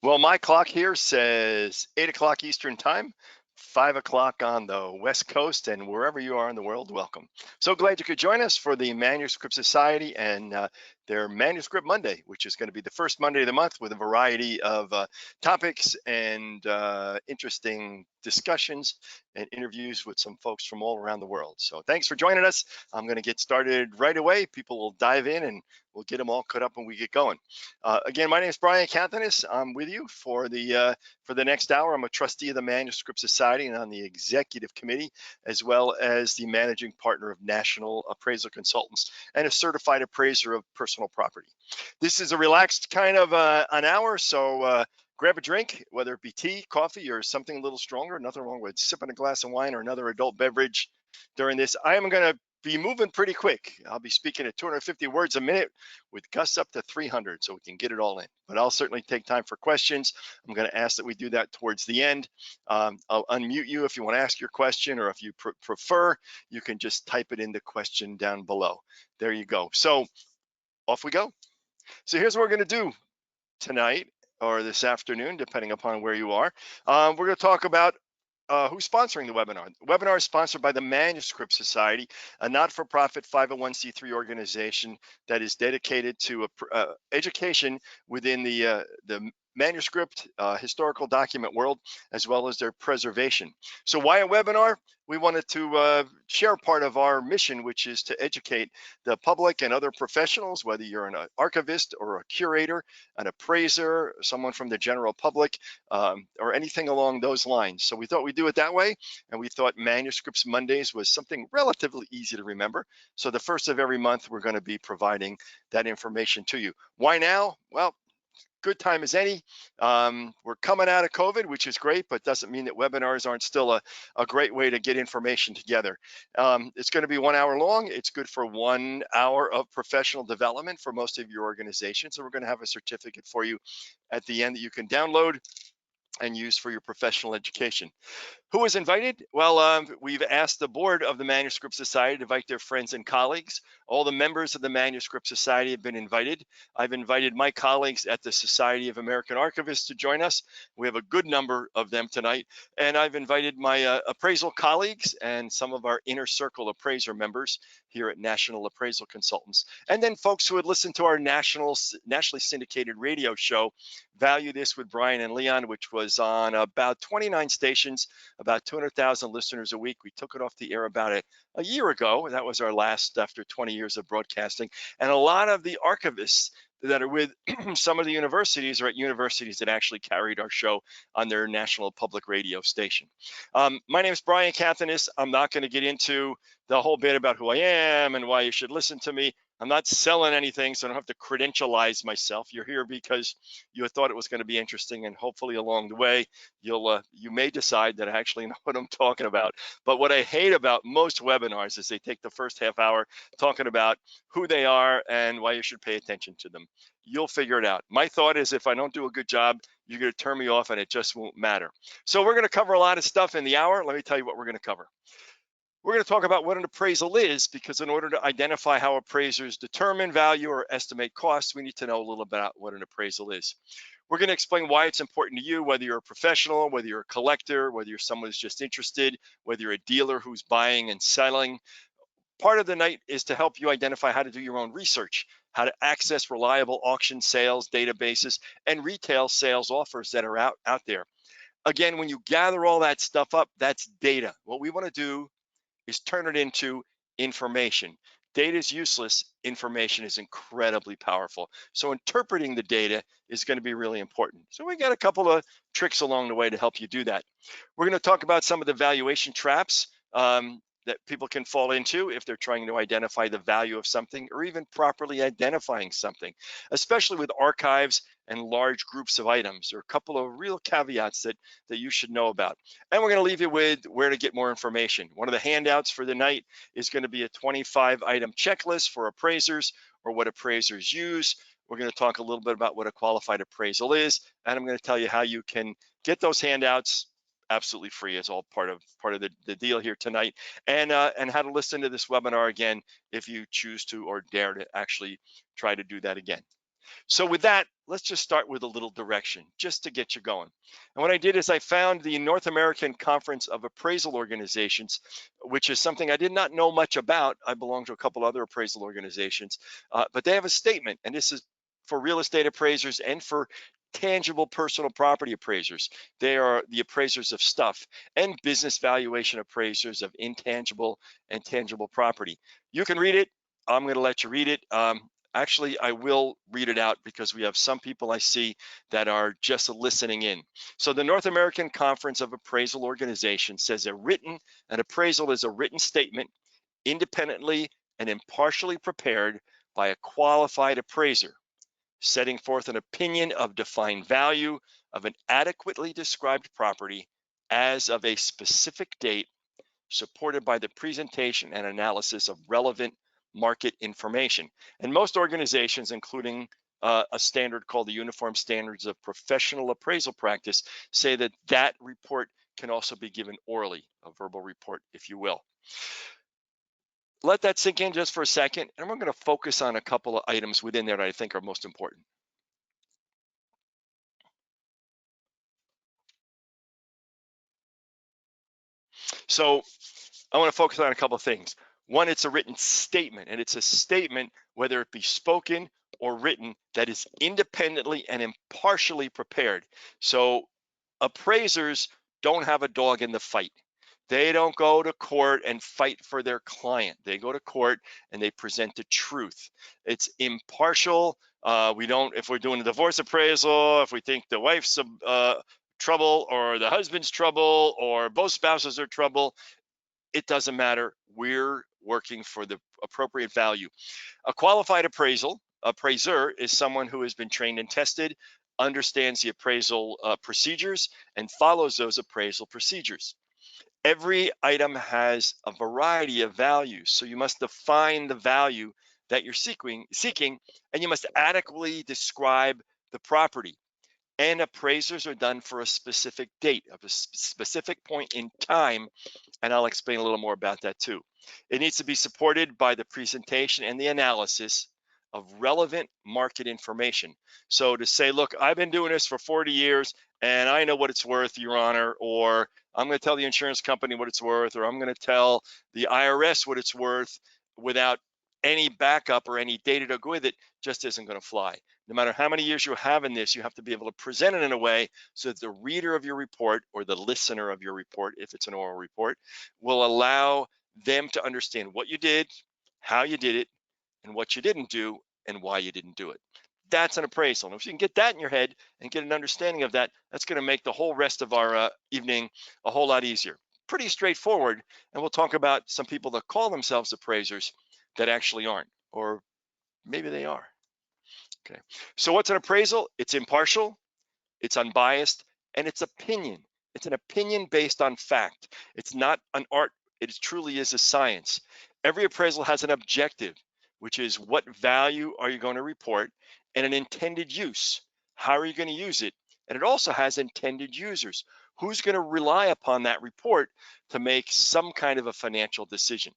Well, my clock here says 8 o'clock Eastern Time, 5 o'clock on the West Coast, and wherever you are in the world, welcome. So glad you could join us for the Manuscript Society and their Manuscript Monday, which is going to be the first Monday of the month with a variety of topics and interesting discussions and interviews with some folks from all around the world. So thanks for joining us. I'm going to get started right away. People will dive in and we'll get them all caught up when we get going. Again, my name is Brian Kathenes. I'm with you for the next hour. I'm a trustee of the Manuscript Society and on the executive committee, as well as the managing partner of National Appraisal Consultants and a certified appraiser of personal property. This is a relaxed kind of an hour, so grab a drink, whether it be tea, coffee, or something a little stronger. Nothing wrong with sipping a glass of wine or another adult beverage during this. I am going to be moving pretty quick. I'll be speaking at 250 words a minute with gusts up to 300, so we can get it all in. But I'll certainly take time for questions. I'm going to ask that we do that towards the end. I'll unmute you if you want to ask your question, or if you prefer, you can just type it in the question down below. There you go. So off we go. So here's what we're going to do tonight or this afternoon, depending upon where you are. We're going to talk about who's sponsoring the webinar. The webinar is sponsored by the Manuscript Society, a not-for-profit 501c3 organization that is dedicated to education within the manuscript historical document world, as well as their preservation. So why a webinar? We wanted to share part of our mission, which is to educate the public and other professionals, whether you're an archivist or a curator, an appraiser, someone from the general public, or anything along those lines. So we thought we'd do it that way, and we thought Manuscripts Mondays was something relatively easy to remember. So the first of every month, we're going to be providing that information to you. Why now? Well, good time as any. We're coming out of COVID, which is great, but doesn't mean that webinars aren't still a great way to get information together. It's going to be 1 hour long. It's good for 1 hour of professional development for most of your organizations. So we're going to have a certificate for you at the end that you can download and use for your professional education. Who is invited? Well, we've asked the board of the Manuscript Society to invite their friends and colleagues. All the members of the Manuscript Society have been invited. I've invited my colleagues at the Society of American Archivists to join us. We have a good number of them tonight. And I've invited my appraisal colleagues and some of our inner circle appraiser members here at National Appraisal Consultants. And then folks who would listen to our nationally syndicated radio show, Value This with Brian and Leon, which was on about 29 stations, about 200,000 listeners a week. We took it off the air about a year ago. That was our last after 20 years of broadcasting. And a lot of the archivists that are with some of the universities are at universities that actually carried our show on their national public radio station. My name is Brian Kathenes. I'm not going to get into the whole bit about who I am and why you should listen to me. I'm not selling anything, so I don't have to credentialize myself. You're here because you thought it was going to be interesting, and hopefully along the way, you may decide that I actually know what I'm talking about. But what I hate about most webinars is they take the first half hour talking about who they are and why you should pay attention to them. You'll figure it out. My thought is if I don't do a good job, you're going to turn me off and it just won't matter. So we're going to cover a lot of stuff in the hour. Let me tell you what we're going to cover. We're going to talk about what an appraisal is, because in order to identify how appraisers determine value or estimate costs, we need to know a little bit about what an appraisal is. We're going to explain why it's important to you, whether you're a professional, whether you're a collector, whether you're someone who's just interested, whether you're a dealer who's buying and selling. Part of the night is to help you identify how to do your own research, how to access reliable auction sales databases and retail sales offers that are out there. Again, when you gather all that stuff up, that's data. What we want to do is turn it into information. Data is useless. Information is incredibly powerful. So interpreting the data is going to be really important. So we got a couple of tricks along the way to help you do that. We're going to talk about some of the valuation traps that people can fall into if they're trying to identify the value of something, or even properly identifying something, especially with archives and large groups of items. There are a couple of real caveats that you should know about. And we're going to leave you with where to get more information. One of the handouts for the night is going to be a 25-item checklist for appraisers, or what appraisers use. We're going to talk a little bit about what a qualified appraisal is, and I'm going to tell you how you can get those handouts absolutely free. It's all part of the deal here tonight, and how to listen to this webinar again if you choose to or dare to actually try to do that again. So with that, let's just start with a little direction just to get you going. And what I did is I found the North American Conference of Appraisal Organizations, which is something I did not know much about. I belong to a couple other appraisal organizations, but they have a statement, and this is for real estate appraisers and for tangible personal property appraisers. They are the appraisers of stuff, and business valuation appraisers of intangible and tangible property. You can read it. I'm going to let you read it. Actually, I will read it out because we have some people I see that are just listening in. So the North American Conference of Appraisal Organizations says an appraisal is a written statement independently and impartially prepared by a qualified appraiser, setting forth an opinion of defined value of an adequately described property as of a specific date, supported by the presentation and analysis of relevant market information. And most organizations, including a standard called the Uniform Standards of Professional Appraisal Practice, say that that report can also be given orally, a verbal report, if you will. Let that sink in just for a second, and we're going to focus on a couple of items within there that I think are most important. So I want to focus on a couple of things. One, it's a written statement, and it's a statement, whether it be spoken or written, that is independently and impartially prepared. So appraisers don't have a dog in the fight. They don't go to court and fight for their client. They go to court and they present the truth. It's impartial. We don't, if we're doing a divorce appraisal, if we think the wife's trouble or the husband's trouble or both spouses are trouble, it doesn't matter. We're working for the appropriate value. A qualified appraiser is someone who has been trained and tested, understands the appraisal procedures, and follows those appraisal procedures. Every item has a variety of values, so you must define the value that you're seeking, and you must adequately describe the property. And appraisers are done for a specific date, of a specific point in time, and I'll explain a little more about that too. It needs to be supported by the presentation and the analysis of relevant market information. So to say, look, I've been doing this for 40 years and I know what it's worth, Your Honor, or I'm going to tell the insurance company what it's worth, or I'm going to tell the IRS what it's worth without any backup or any data to go with it, just isn't going to fly. No matter how many years you have in this, you have to be able to present it in a way so that the reader of your report, or the listener of your report, if it's an oral report, will allow them to understand what you did, how you did it, and what you didn't do, and why you didn't do it. That's an appraisal. And if you can get that in your head and get an understanding of that, that's going to make the whole rest of our evening a whole lot easier. Pretty straightforward. And we'll talk about some people that call themselves appraisers that actually aren't, or maybe they are. Okay. So what's an appraisal? It's impartial, it's unbiased, and it's opinion. It's an opinion based on fact. It's not an art. It truly is a science. Every appraisal has an objective, which is what value are you going to report, and an intended use. How are you going to use it? And it also has intended users. Who's going to rely upon that report to make some kind of a financial decision?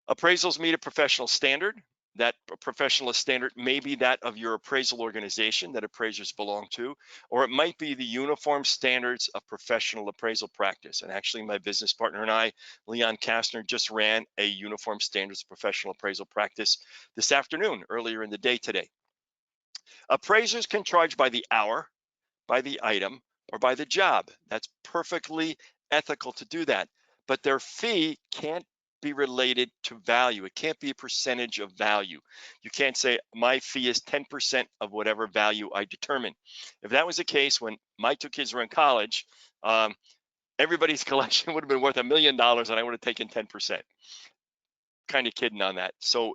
Appraisals meet a professional standard. That professional standard may be that of your appraisal organization that appraisers belong to, or it might be the uniform standards of professional appraisal practice. And actually, my business partner and I, Leon Kastner, just ran a uniform standards of professional appraisal practice this afternoon, earlier in the day today. Appraisers can charge by the hour, by the item, or by the job. That's perfectly ethical to do that. But their fee can't be related to value. It can't be a percentage of value. You can't say my fee is 10% of whatever value I determine. If that was the case when my two kids were in college, everybody's collection would have been worth $1 million and I would have taken 10%. Kind of kidding on that. So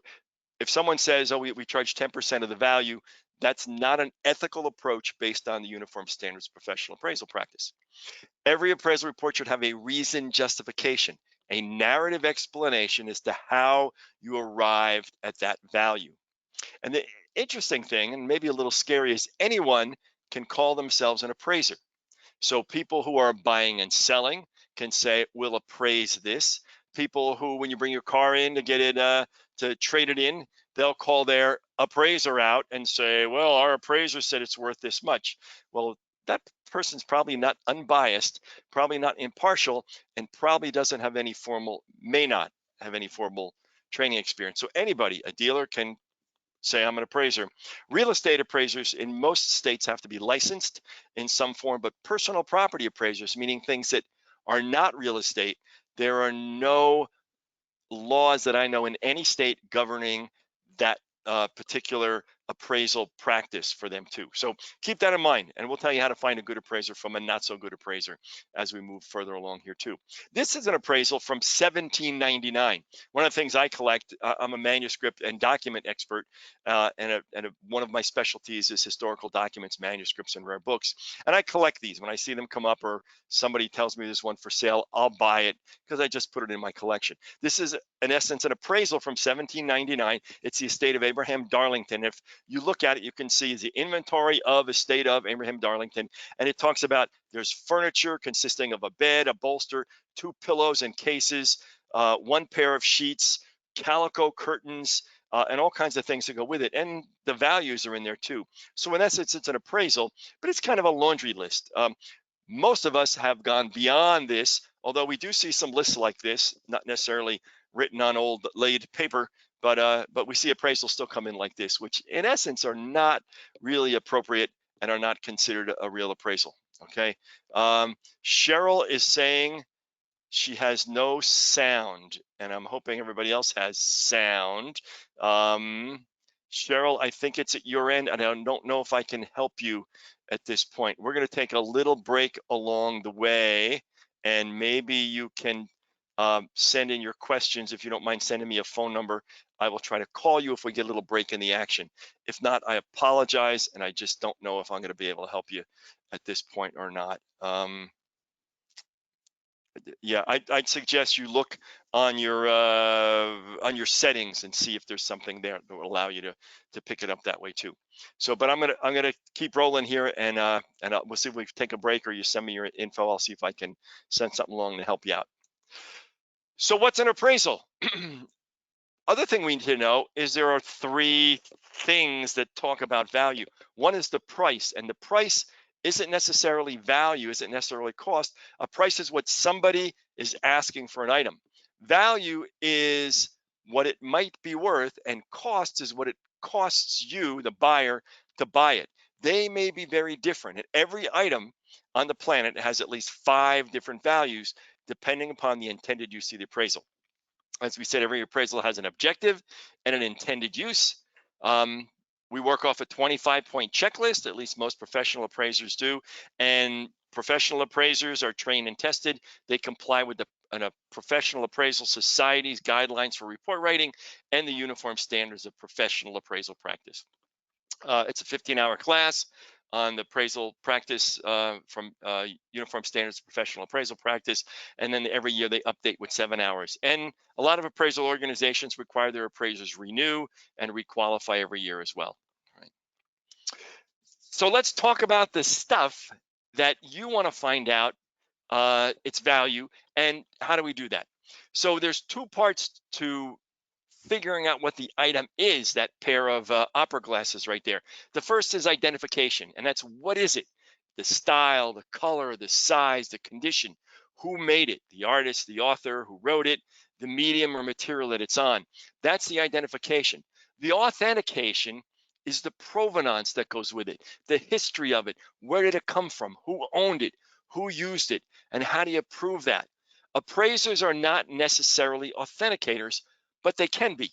if someone says, oh, we charge 10% of the value, that's not an ethical approach based on the Uniform Standards of Professional Appraisal Practice. Every appraisal report should have a reasoned justification, a narrative explanation as to how you arrived at that value. And the interesting thing, and maybe a little scary, is anyone can call themselves an appraiser. So people who are buying and selling can say, we'll appraise this. People who, when you bring your car in to get it to trade it in, they'll call their appraiser out and say, well, our appraiser said it's worth this much. Well, that person's probably not unbiased, probably not impartial, and probably doesn't have any formal, may not have any formal training experience. So anybody, a dealer, can say, I'm an appraiser. Real estate appraisers in most states have to be licensed in some form, but personal property appraisers, meaning things that are not real estate, there are no laws that I know in any state governing that particular appraisal practice for them too. So keep that in mind, and we'll tell you how to find a good appraiser from a not so good appraiser as we move further along here too. This is an appraisal from 1799. One of the things I collect, I'm a manuscript and document expert, one of my specialties is historical documents, manuscripts, and rare books. And I collect these. When I see them come up or somebody tells me there's one for sale, I'll buy it because I just put it in my collection. This is, in essence, an appraisal from 1799. It's the estate of Abraham Darlington. If you look at it, you can see the inventory of estate of Abraham Darlington, and it talks about there's furniture consisting of a bed, a bolster, 2 pillows and cases, 1 pair of sheets, calico curtains, and all kinds of things that go with it. And the values are in there too. So in essence, it's an appraisal, but it's kind of a laundry list. Most of us have gone beyond this, although we do see some lists like this, not necessarily written on old laid paper, but we see appraisals still come in like this, which in essence are not really appropriate and are not considered a real appraisal. Okay. Cheryl is saying she has no sound, and I'm hoping everybody else has sound. Cheryl, I think it's at your end, and I don't know if I can help you at this point. We're going to take a little break along the way, and maybe you can send in your questions. If you don't mind sending me a phone number, I will try to call you if we get a little break in the action. If not, I apologize, and I just don't know if I'm going to be able to help you at this point or not. Yeah, I'd suggest you look on your settings and see if there's something there that will allow you to pick it up that way too. So, but I'm gonna keep rolling here, and we'll see if we can take a break, or you send me your info. I'll see if I can send something along to help you out. So, what's an appraisal? Other thing we need to know is there are 3 things that talk about value. One is the price, and the price isn't necessarily value, isn't necessarily cost. A price is what somebody is asking for an item. Value is what it might be worth, and cost is what it costs you, the buyer, to buy it. They may be very different. And every item on the planet has at least 5 different values, depending upon the intended use of the appraisal. As we said, every appraisal has an objective and an intended use. We work off a 25-point checklist, at least most professional appraisers do, and professional appraisers are trained and tested. They comply with the Professional Appraisal Society's guidelines for report writing and the uniform standards of professional appraisal practice. It's a 15-hour class on the appraisal practice from Uniform Standards of Professional Appraisal Practice, and then every year they update with 7 hours. And a lot of appraisal organizations require their appraisers renew and requalify every year as well. Right. So let's talk about the stuff that you want to find out its value, and how do we do that? So there's 2 parts to figuring out what the item is, that pair of opera glasses right there. The first is identification, and that's what is it? The style, the color, the size, the condition, who made it, the artist, the author, who wrote it, the medium or material that it's on. That's the identification. The authentication is the provenance that goes with it, the history of it. Where did it come from? Who owned it? Who used it? And how do you prove that? Appraisers are not necessarily authenticators, but they can be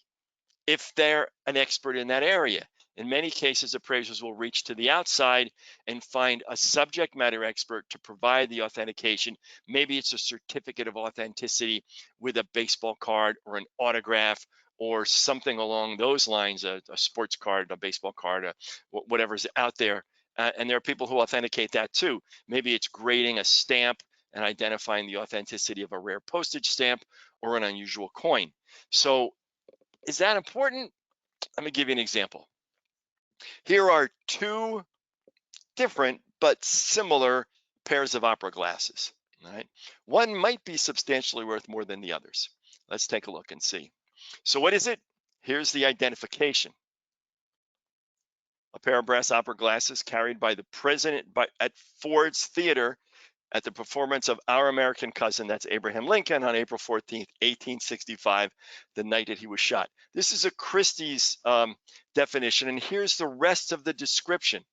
if they're an expert in that area. In many cases, appraisers will reach to the outside and find a subject matter expert to provide the authentication. Maybe it's a certificate of authenticity with a baseball card or an autograph or something along those lines, a sports card, a baseball card, whatever's out there. And there are people who authenticate that too. Maybe it's grading a stamp and identifying the authenticity of a rare postage stamp or an unusual coin. So is that important? Let me give you an example. Here are 2 different but similar pairs of opera glasses. All right. One might be substantially worth more than the others. Let's take a look and see. So what is it? Here's the identification. A pair of brass opera glasses carried by the president at Ford's Theater at the performance of Our American Cousin, that's Abraham Lincoln, on April 14th, 1865, the night that he was shot. This is a Christie's definition, and here's the rest of the description.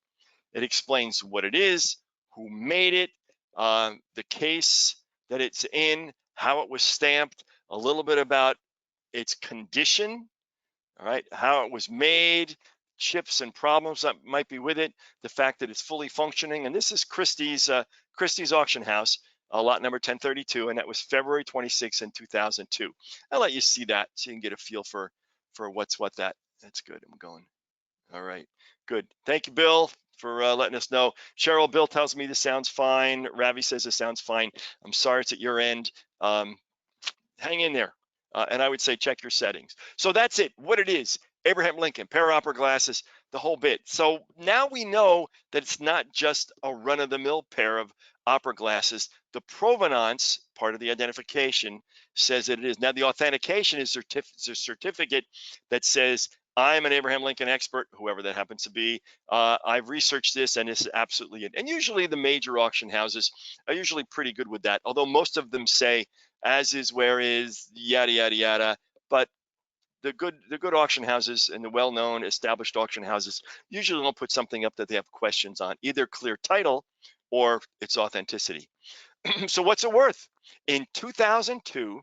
It explains what it is, who made it, the case that it's in, how it was stamped, a little bit about its condition, all right, how it was made, chips and problems that might be with it, the fact that it's fully functioning. And this is Christie's auction house, lot number 1032, and that was February 26 in 2002. I'll let you see that so you can get a feel for what's what. That's good. I'm going. All right, good. Thank you, Bill, for letting us know. Cheryl, Bill tells me this sounds fine. Ravi says this sounds fine. I'm sorry it's at your end. Hang in there. And I would say check your settings. So that's it, what it is. Abraham Lincoln, pair of opera glasses, the whole bit. So now we know that it's not just a run-of-the-mill pair of opera glasses. The provenance, part of the identification, says that it is. Now the authentication is a certificate that says, I'm an Abraham Lincoln expert, whoever that happens to be. I've researched this, and this is absolutely it. And usually the major auction houses are usually pretty good with that, although most of them say, as is, where is, yada, yada, yada. But the good auction houses and the well-known established auction houses usually don't put something up that they have questions on, either clear title or its authenticity. So what's it worth? In 2002,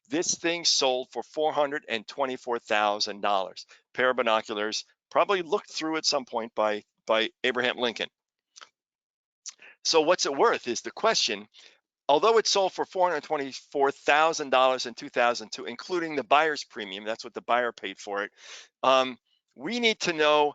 this thing sold for $424,000. Pair of binoculars, probably looked through at some point by Abraham Lincoln. So what's it worth is the question. Although it sold for $424,000 in 2002, including the buyer's premium, that's what the buyer paid for it, we need to know,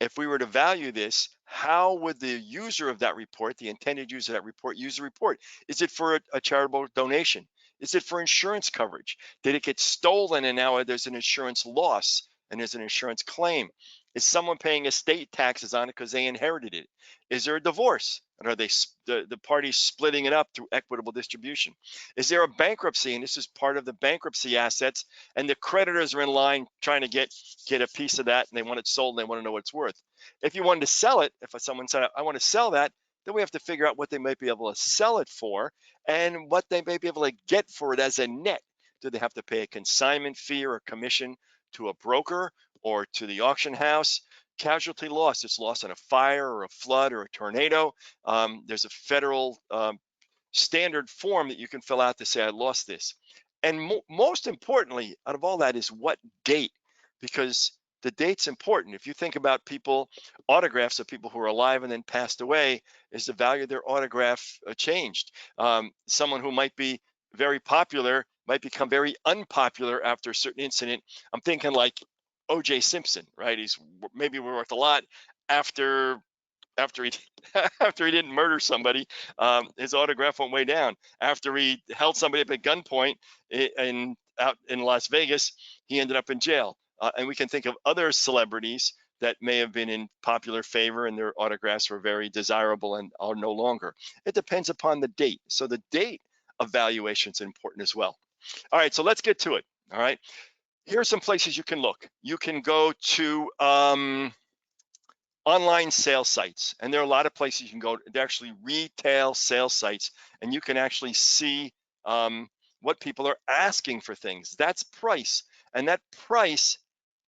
if we were to value this, how would the user of that report, the intended user of that report, use the report? Is it for a charitable donation? Is it for insurance coverage? Did it get stolen and now there's an insurance loss and there's an insurance claim? Is someone paying estate taxes on it because they inherited it? Is there a divorce? And are they the parties splitting it up through equitable distribution? Is there a bankruptcy, and this is part of the bankruptcy assets, and the creditors are in line trying to get a piece of that, and they want it sold, and they want to know what it's worth? If you wanted to sell it, if someone said, I want to sell that, then we have to figure out what they might be able to sell it for and what they may be able to get for it as a net. Do they have to pay a consignment fee or a commission to a broker or to the auction house? Casualty loss, it's lost in a fire or a flood or a tornado. There's a federal standard form that you can fill out to say, I lost this. And most importantly, out of all that, is what date, because the date's important. If you think about autographs of people who are alive and then passed away, is the value of their autograph changed? Someone who might be very popular might become very unpopular after a certain incident. I'm thinking like O.J. Simpson, right? He's maybe worth a lot after he didn't murder somebody. His autograph went way down. After he held somebody up at gunpoint out in Las Vegas, he ended up in jail. And we can think of other celebrities that may have been in popular favor and their autographs were very desirable and are no longer. It depends upon the date. So the date of valuation is important as well. All right, so let's get to it. All right, here are some places you can look. You can go to online sales sites, and there are a lot of places you can go. They're actually retail sales sites, and you can actually see what people are asking for things. That's price, and that price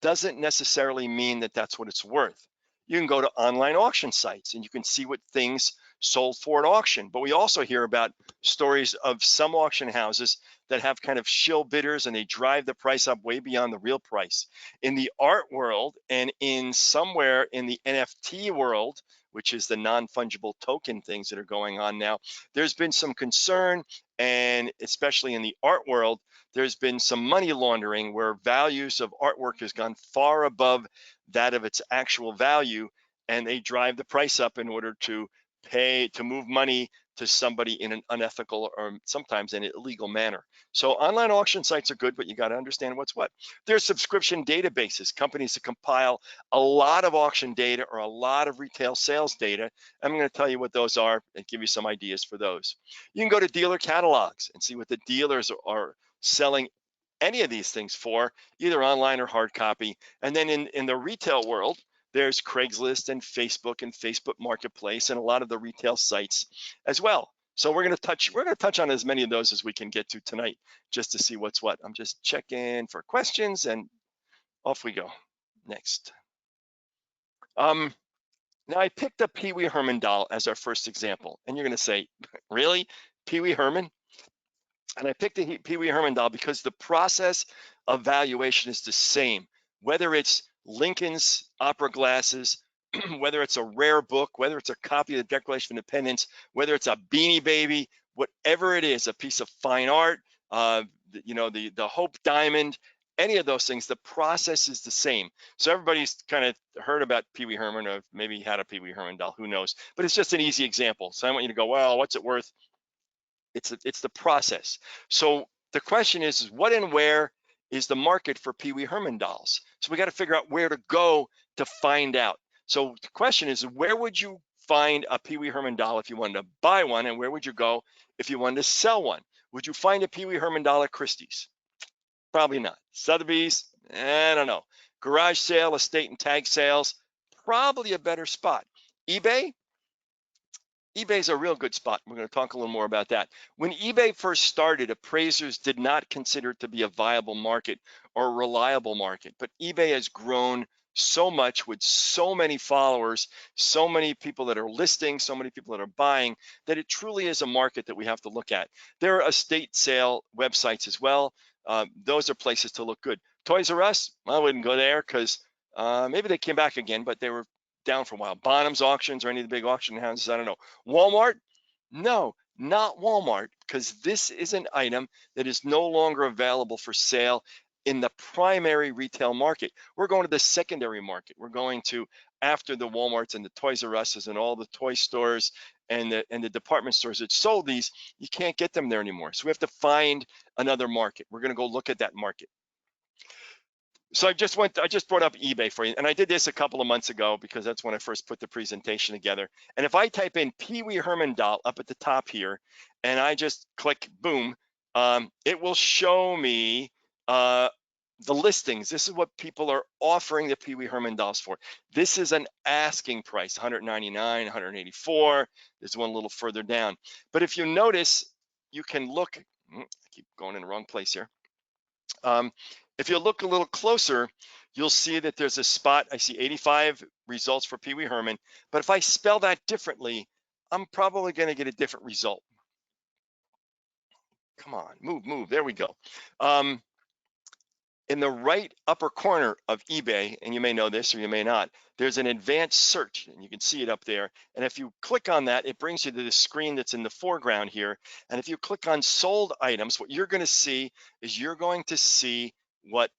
doesn't necessarily mean that that's what it's worth. You can go to online auction sites and you can see what things sold for at auction. But we also hear about stories of some auction houses that have kind of shill bidders and they drive the price up way beyond the real price. In the art world and in somewhere in the NFT world, which is the non-fungible token things that are going on now, there's been some concern, and especially in the art world, there's been some money laundering where values of artwork has gone far above that of its actual value, and they drive the price up in order to move money to somebody in an unethical or sometimes an illegal manner. So online auction sites are good, but you got to understand what's what. There's subscription databases, companies that compile a lot of auction data or a lot of retail sales data. I'm going to tell you what those are and give you some ideas for those. You can go to dealer catalogs and see what the dealers are selling any of these things for, either online or hard copy. And then in the retail world, there's Craigslist and Facebook Marketplace and a lot of the retail sites as well. So we're going to touch on as many of those as we can get to tonight, just to see what's what. I'm just checking for questions and off we go. Next. Now I picked up Pee Wee Herman doll as our first example, and you're going to say, really, Pee Wee Herman? And I picked the Pee Wee Herman doll because the process of valuation is the same, whether it's Lincoln's opera glasses, whether it's a rare book, whether it's a copy of the Declaration of Independence, whether it's a Beanie Baby, whatever it is, a piece of fine art, the Hope Diamond, any of those things, the process is the same. So everybody's kind of heard about Pee Wee Herman, or maybe had a Pee Wee Herman doll, who knows? But it's just an easy example. So I want you to go, well, what's it worth? It's the process. So the question is what and where is the market for Pee Wee Herman dolls? So we got to figure out where to go to find out. So the question is, where would you find a Pee Wee Herman doll if you wanted to buy one, and where would you go if you wanted to sell one? Would you find a Pee Wee Herman doll at Christie's? Probably not. Sotheby's? I don't know. Garage sale, estate and tag sales? Probably a better spot. eBay? eBay's a real good spot. We're going to talk a little more about that. When eBay first started, appraisers did not consider it to be a viable market or a reliable market, but eBay has grown so much with so many followers, so many people that are listing, so many people that are buying, that it truly is a market that we have to look at. There are estate sale websites as well. Those are places to look good. Toys R Us, I wouldn't go there because maybe they came back again, but they were down for a while. Bonham's auctions or any of the big auction houses, I don't know. Walmart? No, not Walmart, because this is an item that is no longer available for sale in the primary retail market. We're going to the secondary market. We're going to after the Walmarts and the Toys R Us's and all the toy stores and the department stores that sold these, you can't get them there anymore. So we have to find another market. We're going to go look at that market. So I just brought up eBay for you, and I did this a couple of months ago because that's when I first put the presentation together. And if I type in Pee Wee Herman doll up at the top here, and I just click boom, it will show me the listings. This is what people are offering the Pee Wee Herman dolls for. This is an asking price, 199, 184. There's one a little further down. But if you notice, you can look. I keep going in the wrong place here. If you look a little closer, you'll see that there's a spot. I see 85 results for Pee Wee Herman, but if I spell that differently, I'm probably going to get a different result. Come on, move. There we go. In the right upper corner of eBay, and you may know this or you may not, there's an advanced search, and you can see it up there. And if you click on that, it brings you to the screen that's in the foreground here. And if you click on sold items, what you're going to see is you're going to see what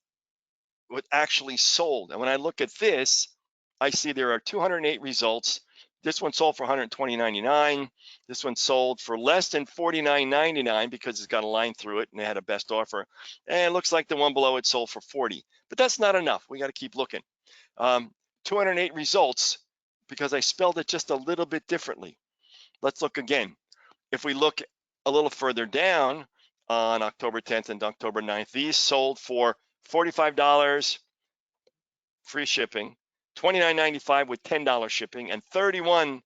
actually sold. And when I look at this, I see there are 208 results. This one sold for $120.99. This one sold for less than $49.99 because it's got a line through it and they had a best offer. And it looks like the one below it sold for $40. But that's not enough. We got to keep looking. 208 results because I spelled it just a little bit differently. Let's look again. If we look a little further down on October 10th and October 9th, these sold for $45 free shipping, $29.95 with $10 shipping, and $31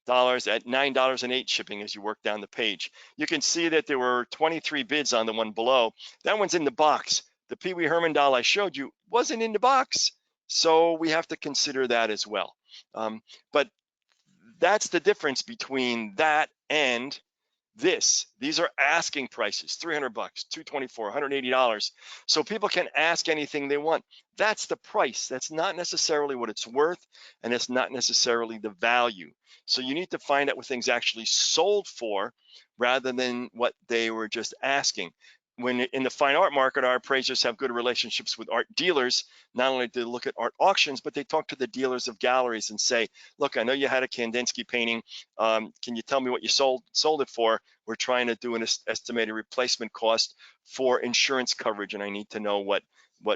at $9.08 shipping as you work down the page. You can see that there were 23 bids on the one below. That one's in the box. The Pee Wee Herman doll I showed you wasn't in the box, so we have to consider that as well. But that's the difference between that and this. These are asking prices, $300, $224, $180. So people can ask anything they want. That's the price. That's not necessarily what it's worth, and it's not necessarily the value. So you need to find out what things actually sold for rather than what they were just asking. When in the fine art market, our appraisers have good relationships with art dealers. Not only do they look at art auctions, but they talk to the dealers of galleries and say, look, I know you had a Kandinsky painting. Can you tell me what you sold it for? We're trying to do an estimated replacement cost for insurance coverage, and I need to know what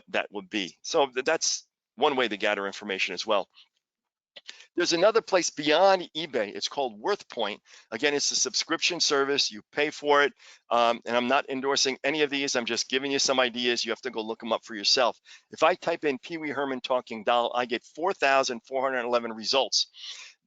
that would be. So that's one way to gather information as well. There's another place beyond eBay. It's called WorthPoint. Again, it's a subscription service. You pay for it. And I'm not endorsing any of these. I'm just giving you some ideas. You have to go look them up for yourself. If I type in Pee Wee Herman talking doll, I get 4,411 results.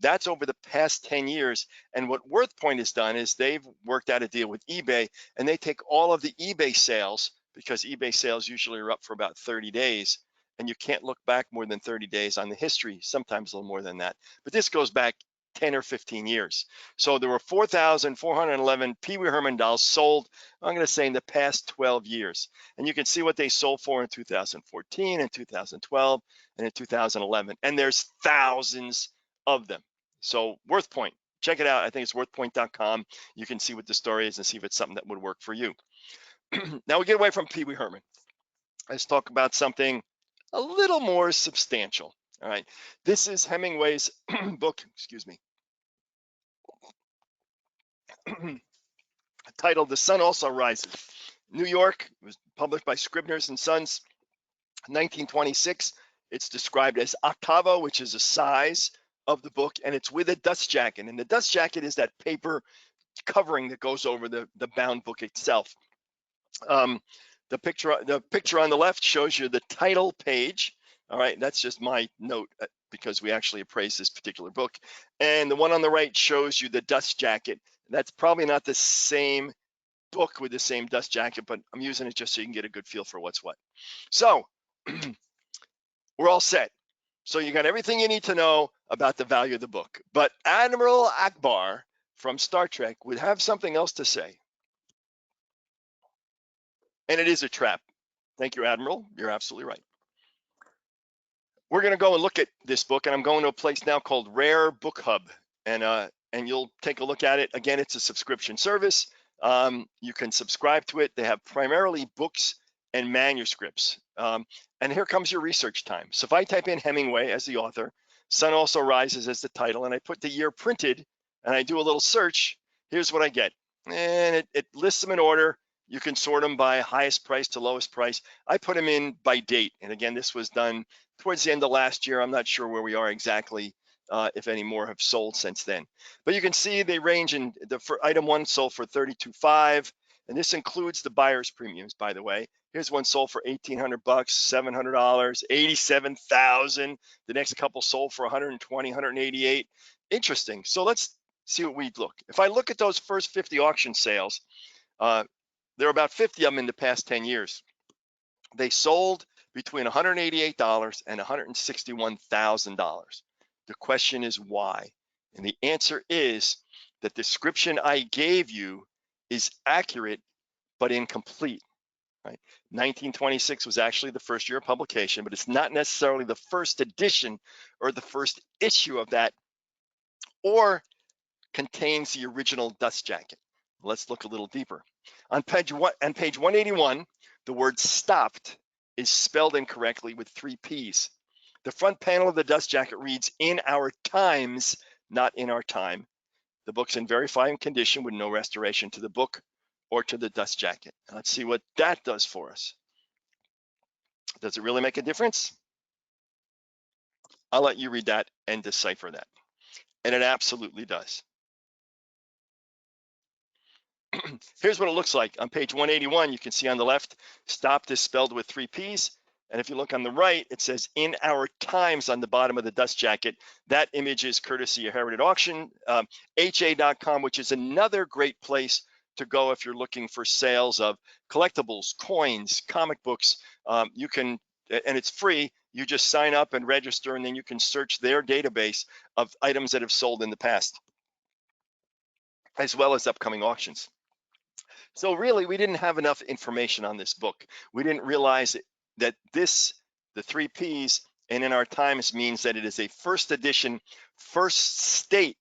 That's over the past 10 years. And what WorthPoint has done is they've worked out a deal with eBay, and they take all of the eBay sales, because eBay sales usually are up for about 30 days. And you can't look back more than 30 days on the history, sometimes a little more than that. But this goes back 10 or 15 years. So there were 4,411 Pee Wee Herman dolls sold, I'm going to say, in the past 12 years. And you can see what they sold for in 2014 and 2012 and in 2011. And there's thousands of them. So WorthPoint, check it out. I think it's worthpoint.com. You can see what the story is and see if it's something that would work for you. Now we get away from Pee Wee Herman. Let's talk about something a little more substantial. All right. This is Hemingway's book, excuse me, titled The Sun Also Rises. New York. It was published by Scribner's and Sons, 1926. It's described as octavo, which is a size of the book, and it's with a dust jacket. And the dust jacket is that paper covering that goes over the bound book itself. The picture on the left shows you the title page. All right, that's just my note because we actually appraised this particular book. And the one on the right shows you the dust jacket. That's probably not the same book with the same dust jacket, but I'm using it just so you can get a good feel for what's what. So we're all set. So you got everything you need to know about the value of the book. But Admiral Akbar from Star Trek would have something else to say. And it is a trap. Thank you, Admiral. You're absolutely right. We're going to go and look at this book, and I'm going to a place now called Rare Book Hub, and you'll take a look at it. Again, it's a subscription service. You can subscribe to it. They have primarily books and manuscripts. And here comes your research time. So if I type in Hemingway as the author, Sun Also Rises as the title, and I put the year printed, and I do a little search, here's what I get. And it lists them in order. You can sort them by highest price to lowest price. I put them in by date. And again, this was done towards the end of last year. I'm not sure where we are exactly, if any more have sold since then. But you can see they range in for item one sold for $32.5, and this includes the buyer's premiums, by the way. Here's one sold for $1,800, $700, $87,000. The next couple sold for $120, $188. Interesting. So let's see what we look. If I look at those first 50 auction sales, there are about 50 of them in the past 10 years. They sold between $188 and $161,000. The question is why? And the answer is the description I gave you is accurate but incomplete. Right? 1926 was actually the first year of publication, but it's not necessarily the first edition or the first issue of that, or contains the original dust jacket. Let's look a little deeper. On page 181, the word stopped is spelled incorrectly with 3 P's. The front panel of the dust jacket reads, "In our times," not "in our time." The book's in very fine condition with no restoration to the book or to the dust jacket. Let's see what that does for us. Does it really make a difference? I'll let you read that and decipher that. And it absolutely does. Here's what it looks like. On page 181, you can see on the left, stopped is spelled with 3 P's. And if you look on the right, it says "in our times" on the bottom of the dust jacket. That image is courtesy of Heritage Auction, HA.com, which is another great place to go if you're looking for sales of collectibles, coins, comic books. You can, and it's free. You just sign up and register, and then you can search their database of items that have sold in the past, as well as upcoming auctions. So really, we didn't have enough information on this book. We didn't realize that the 3 P's and "in our times" means that it is a first edition, first state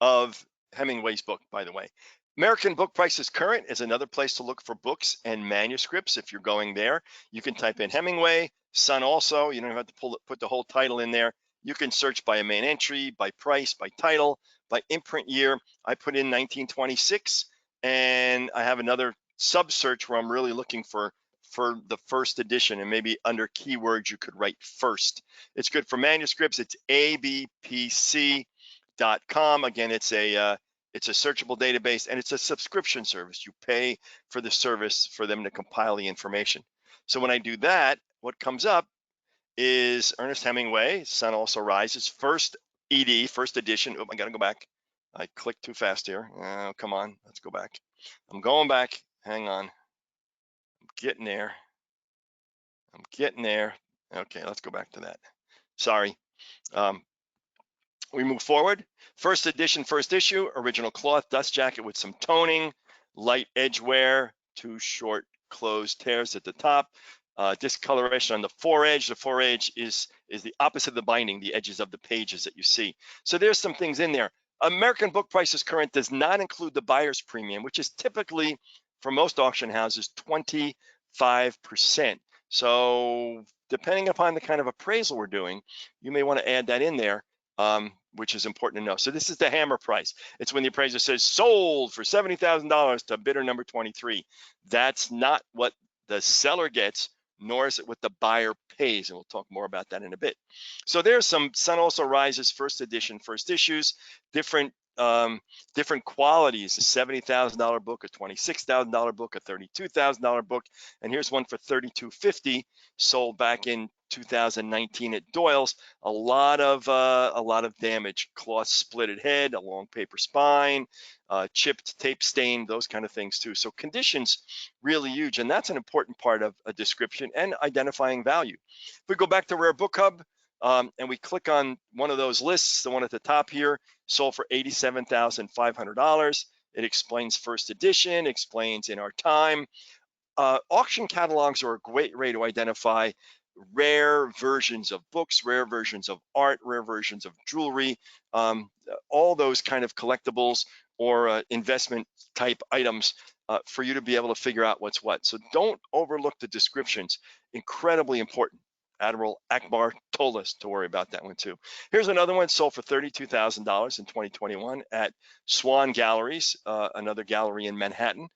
of Hemingway's book, by the way. American Book Prices Current is another place to look for books and manuscripts. If you're going there, you can type in Hemingway, Sun Also. You don't have to put the whole title in there. You can search by a main entry, by price, by title, by imprint year. I put in 1926, and I have another sub search where I'm really looking for for the first edition, and maybe under keywords you could write first. It's good for manuscripts. It's abpc.com. Again, it's a searchable database, and it's a subscription service. You pay for the service for them to compile the information. So when I do that, what comes up is Ernest Hemingway, Sun Also Rises, first edition. Oh, I gotta go back. I clicked too fast here. Oh, come on, let's go back. I'm going back. Hang on. I'm getting there. Okay, let's go back to that. Sorry. We move forward. First edition, first issue, original cloth, dust jacket with some toning, light edge wear, 2 short closed tears at the top, discoloration on the foredge. The foredge is the opposite of the binding, the edges of the pages that you see. So there's some things in there. American Book Prices Current does not include the buyer's premium, which is typically, for most auction houses, 25%. So depending upon the kind of appraisal we're doing, you may want to add that in there, which is important to know. So this is the hammer price. It's when the appraiser says sold for $70,000 to bidder number 23. That's not what the seller gets, nor is it what the buyer pays, and we'll talk more about that in a bit. So there's some Sun Also Rises first edition, first issues, different qualities: a $70,000 book, a $26,000 book, a $32,000 book, and here's one for $32.50, sold back in 2019 at Doyle's. A lot of damage: cloth splitted head, a long paper spine, chipped tape stain, those kind of things too. So conditions really huge, and that's an important part of a description and identifying value. If we go back to Rare Book Hub, and we click on one of those lists, the one at the top here, sold for $87,500. It explains first edition, explains in our time. Auction catalogs are a great way to identify rare versions of books, rare versions of art, rare versions of jewelry, all those kind of collectibles or investment type items for you to be able to figure out what's what. So don't overlook the descriptions. Incredibly important. Admiral Akbar told us to worry about that one too. Here's another one, sold for $32,000 in 2021 at Swan Galleries, another gallery in Manhattan,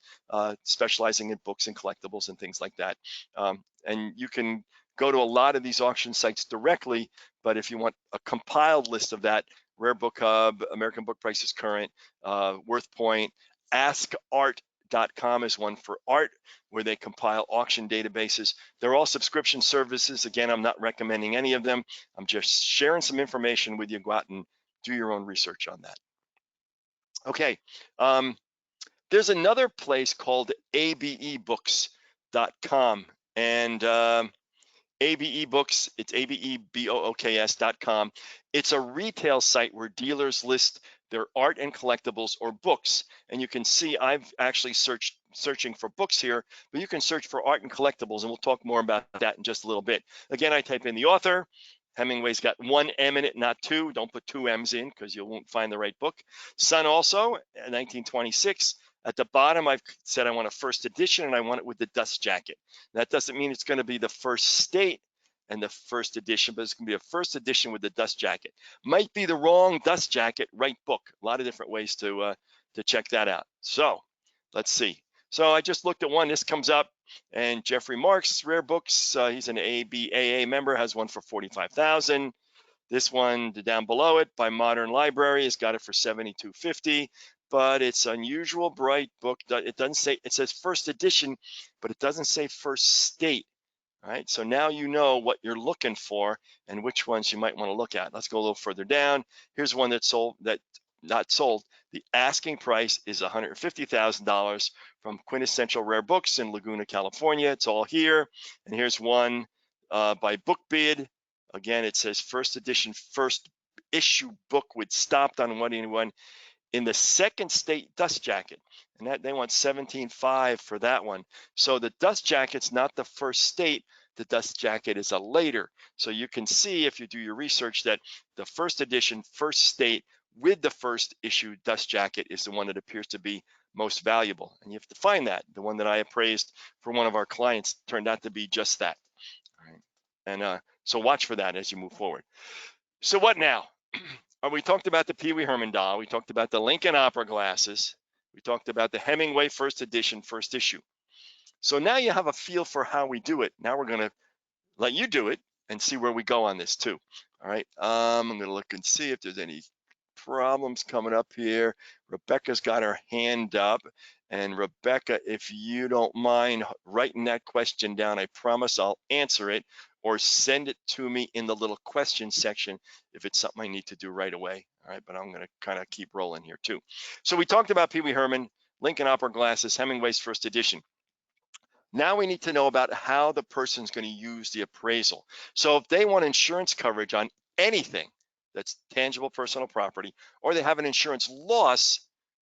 specializing in books and collectibles and things like that. And you can go to a lot of these auction sites directly, but if you want a compiled list of that, Rare Book Hub, American Book Prices Current, WorthPoint, AskArt.com is one for art, where they compile auction databases. They're all subscription services. Again, I'm not recommending any of them. I'm just sharing some information with you. Go out and do your own research on that. Okay, there's another place called abebooks.com, and ABEBooks, it's ABEBOOKS.com. It's a retail site where dealers list their art and collectibles or books. And you can see I've actually searching for books here, but you can search for art and collectibles, and we'll talk more about that in just a little bit. Again, I type in the author. Hemingway's got 1 M in it, not 2. Don't put 2 M's in because you won't find the right book. Sun Also, 1926. At the bottom, I've said I want a first edition, and I want it with the dust jacket. That doesn't mean it's going to be the first state and the first edition, but it's going to be a first edition with the dust jacket. Might be the wrong dust jacket, right book. A lot of different ways to check that out. So let's see. So I just looked at one. This comes up, and Jeffrey Marks, Rare Books. He's an ABAA member, has one for $45,000. This one down below it by Modern Library has got it for $72.50. But it's unusual, bright book. It doesn't say, it says first edition, but it doesn't say first state. All right, so now you know what you're looking for and which ones you might want to look at. Let's go a little further down. Here's one that's sold, that not sold. The asking price is $150,000 from Quintessential Rare Books in Laguna, California. It's all here. And here's one by BookBid. Again, it says first edition, first issue book with stopped on 181 in the second state dust jacket, and that they want $17.5 for that one. So the dust jacket's not the first state. The dust jacket is a later. So you can see if you do your research that the first edition, first state with the first issue dust jacket is the one that appears to be most valuable. And you have to find that. The one that I appraised for one of our clients turned out to be just that. All right. And so watch for that as you move forward. So what now? We talked about the Pee Wee Herman doll. We talked about the Lincoln Opera glasses. We talked about the Hemingway first edition, first issue. So now you have a feel for how we do it. Now we're going to let you do it and see where we go on this too. All right. I'm going to look and see if there's any problems coming up here. Rebecca's got her hand up. And Rebecca, if you don't mind writing that question down, I promise I'll answer it or send it to me in the little question section if it's something I need to do right away. All right, but I'm going to kind of keep rolling here too. So we talked about Pee Wee Herman, Lincoln Opera Glasses, Hemingway's first edition. Now we need to know about how the person's going to use the appraisal. So if they want insurance coverage on anything that's tangible personal property, or they have an insurance loss,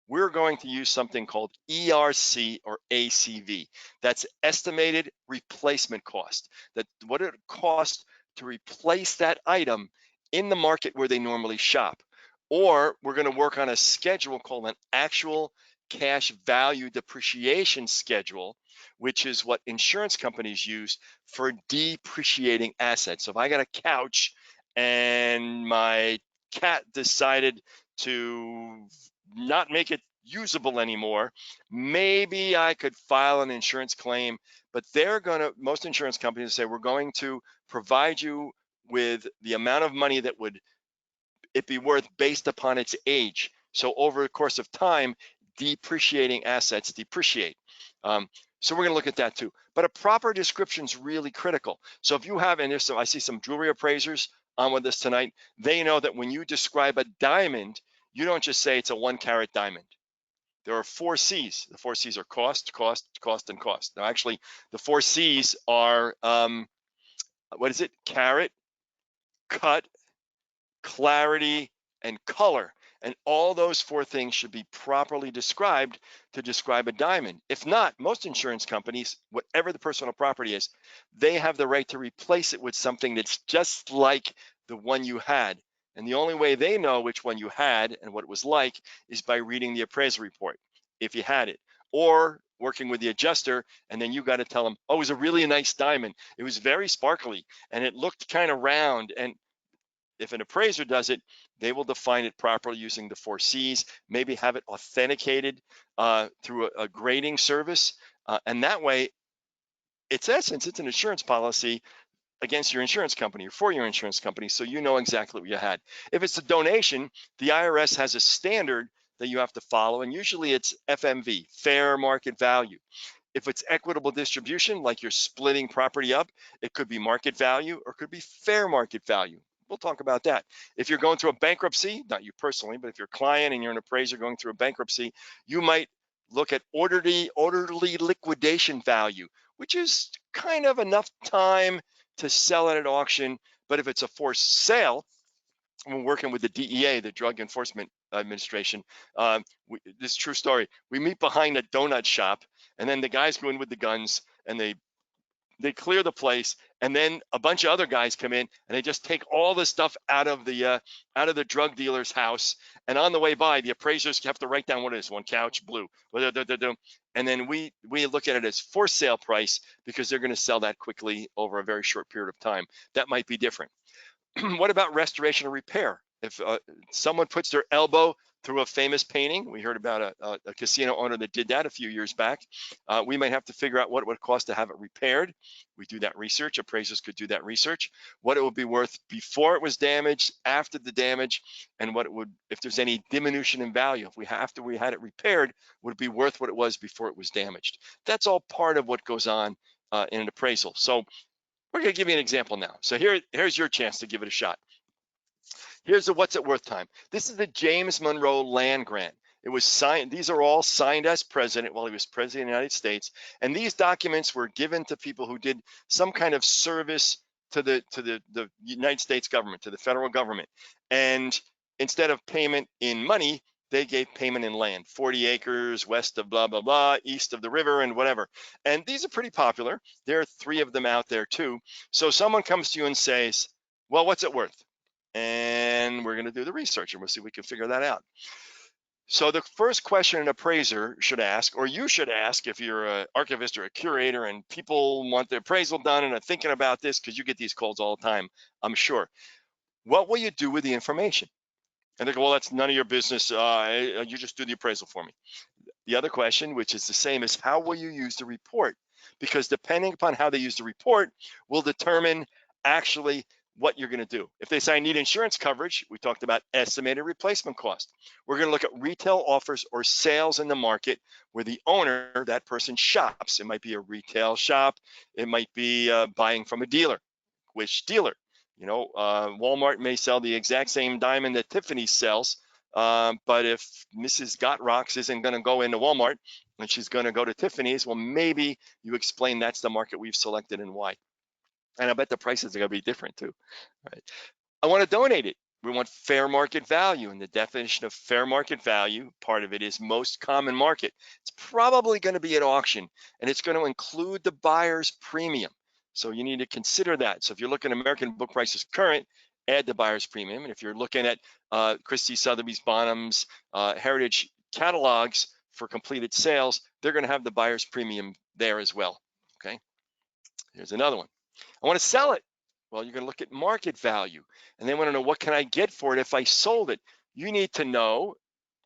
we're going to use something called ERC or ACV. That's estimated replacement cost. That what it costs to replace that item in the market where they normally shop. Or we're going to work on a schedule called an actual cash value depreciation schedule, which is what insurance companies use for depreciating assets. So if I got a couch and my cat decided to not make it usable anymore, maybe I could file an insurance claim, but most insurance companies say, we're going to provide you with the amount of money that would it be worth based upon its age. So over the course of time, depreciating assets depreciate. So we're going to look at that too. But a proper description is really critical. So if you have, and I see some jewelry appraisers on with us tonight, they know that when you describe a diamond, you don't just say it's a 1 carat diamond. There are 4 C's. The 4 C's are cost, cost, cost, and cost. Now, actually, the 4 C's are, what is it? Carat, cut, clarity, and color. And all those 4 things should be properly described to describe a diamond. If not, most insurance companies, whatever the personal property is, they have the right to replace it with something that's just like the one you had. And the only way they know which one you had and what it was like is by reading the appraisal report, if you had it, or working with the adjuster, and then you got to tell them, oh, it was a really nice diamond. It was very sparkly, and it looked kind of round. And if an appraiser does it, they will define it properly using the 4 C's, maybe have it authenticated through a grading service. And that way, it's an insurance policy against your insurance company or for your insurance company, so you know exactly what you had. If it's a donation, the IRS has a standard that you have to follow, and usually it's FMV, fair market value. If it's equitable distribution, like you're splitting property up, it could be market value or it could be fair market value. We'll talk about that. If you're going through a bankruptcy, not you personally, but if you're a client and you're an appraiser going through a bankruptcy, you might look at orderly liquidation value, which is kind of enough time to sell it at auction. But if it's a forced sale, we're working with the DEA, the Drug Enforcement Administration. This is a true story. We meet behind a donut shop, and then the guys go in with the guns, and they clear the place, and then a bunch of other guys come in, and they just take all the stuff out of the drug dealer's house. And on the way by, the appraisers have to write down what it is: 1 couch, blue, and then we look at it as for sale price because they're going to sell that quickly over a very short period of time. That might be different. What about restoration or repair? If someone puts their elbow through a famous painting, we heard about a casino owner that did that a few years back. We might have to figure out what it would cost to have it repaired. We do that research. Appraisers could do that research. What it would be worth before it was damaged, after the damage, and what it would, if there's any diminution in value. If after we had it repaired, would it be worth what it was before it was damaged? That's all part of what goes on in an appraisal. So we're going to give you an example now. So here's your chance to give it a shot. Here's the what's it worth time. This is the James Monroe land grant. It was signed. These are all signed as president while he was president of the United States. And these documents were given to people who did some kind of service to the United States government, to the federal government. And instead of payment in money, they gave payment in land, 40 acres west of blah, blah, blah, east of the river and whatever. And these are pretty popular. There are 3 of them out there too. So someone comes to you and says, well, what's it worth? And we're going to do the research and we'll see if we can figure that out. So the first question an appraiser should ask, or you should ask if you're an archivist or a curator and people want their appraisal done and are thinking about this, because you get these calls all the time, I'm sure. What will you do with the information? And they go, well, that's none of your business. You just do the appraisal for me. The other question, which is the same, is how will you use the report? because depending upon how they use the report will determine actually what you're going to do. If they say I need insurance coverage, we talked about estimated replacement cost. We're going to look at retail offers or sales in the market where the owner, that person, shops. It might be a retail shop. It might be buying from a dealer. Which dealer? You know, Walmart may sell the exact same diamond that Tiffany sells, but if Mrs. Gotrocks isn't going to go into Walmart and she's going to go to Tiffany's, well, maybe you explain that's the market we've selected and why. And I bet the prices are going to be different too. Right? I want to donate it. We want fair market value, and the definition of fair market value, part of it is most common market. It's probably going to be at auction, and it's going to include the buyer's premium. So you need to consider that. So if you're looking at American book prices current, add the buyer's premium. And if you're looking at Christie Sotheby's, Bonham's, Heritage catalogs for completed sales, they're going to have the buyer's premium there as well. Okay, here's another one. I want to sell it. Well, you're going to look at market value, and they want to know what can I get for it if I sold it. You need to know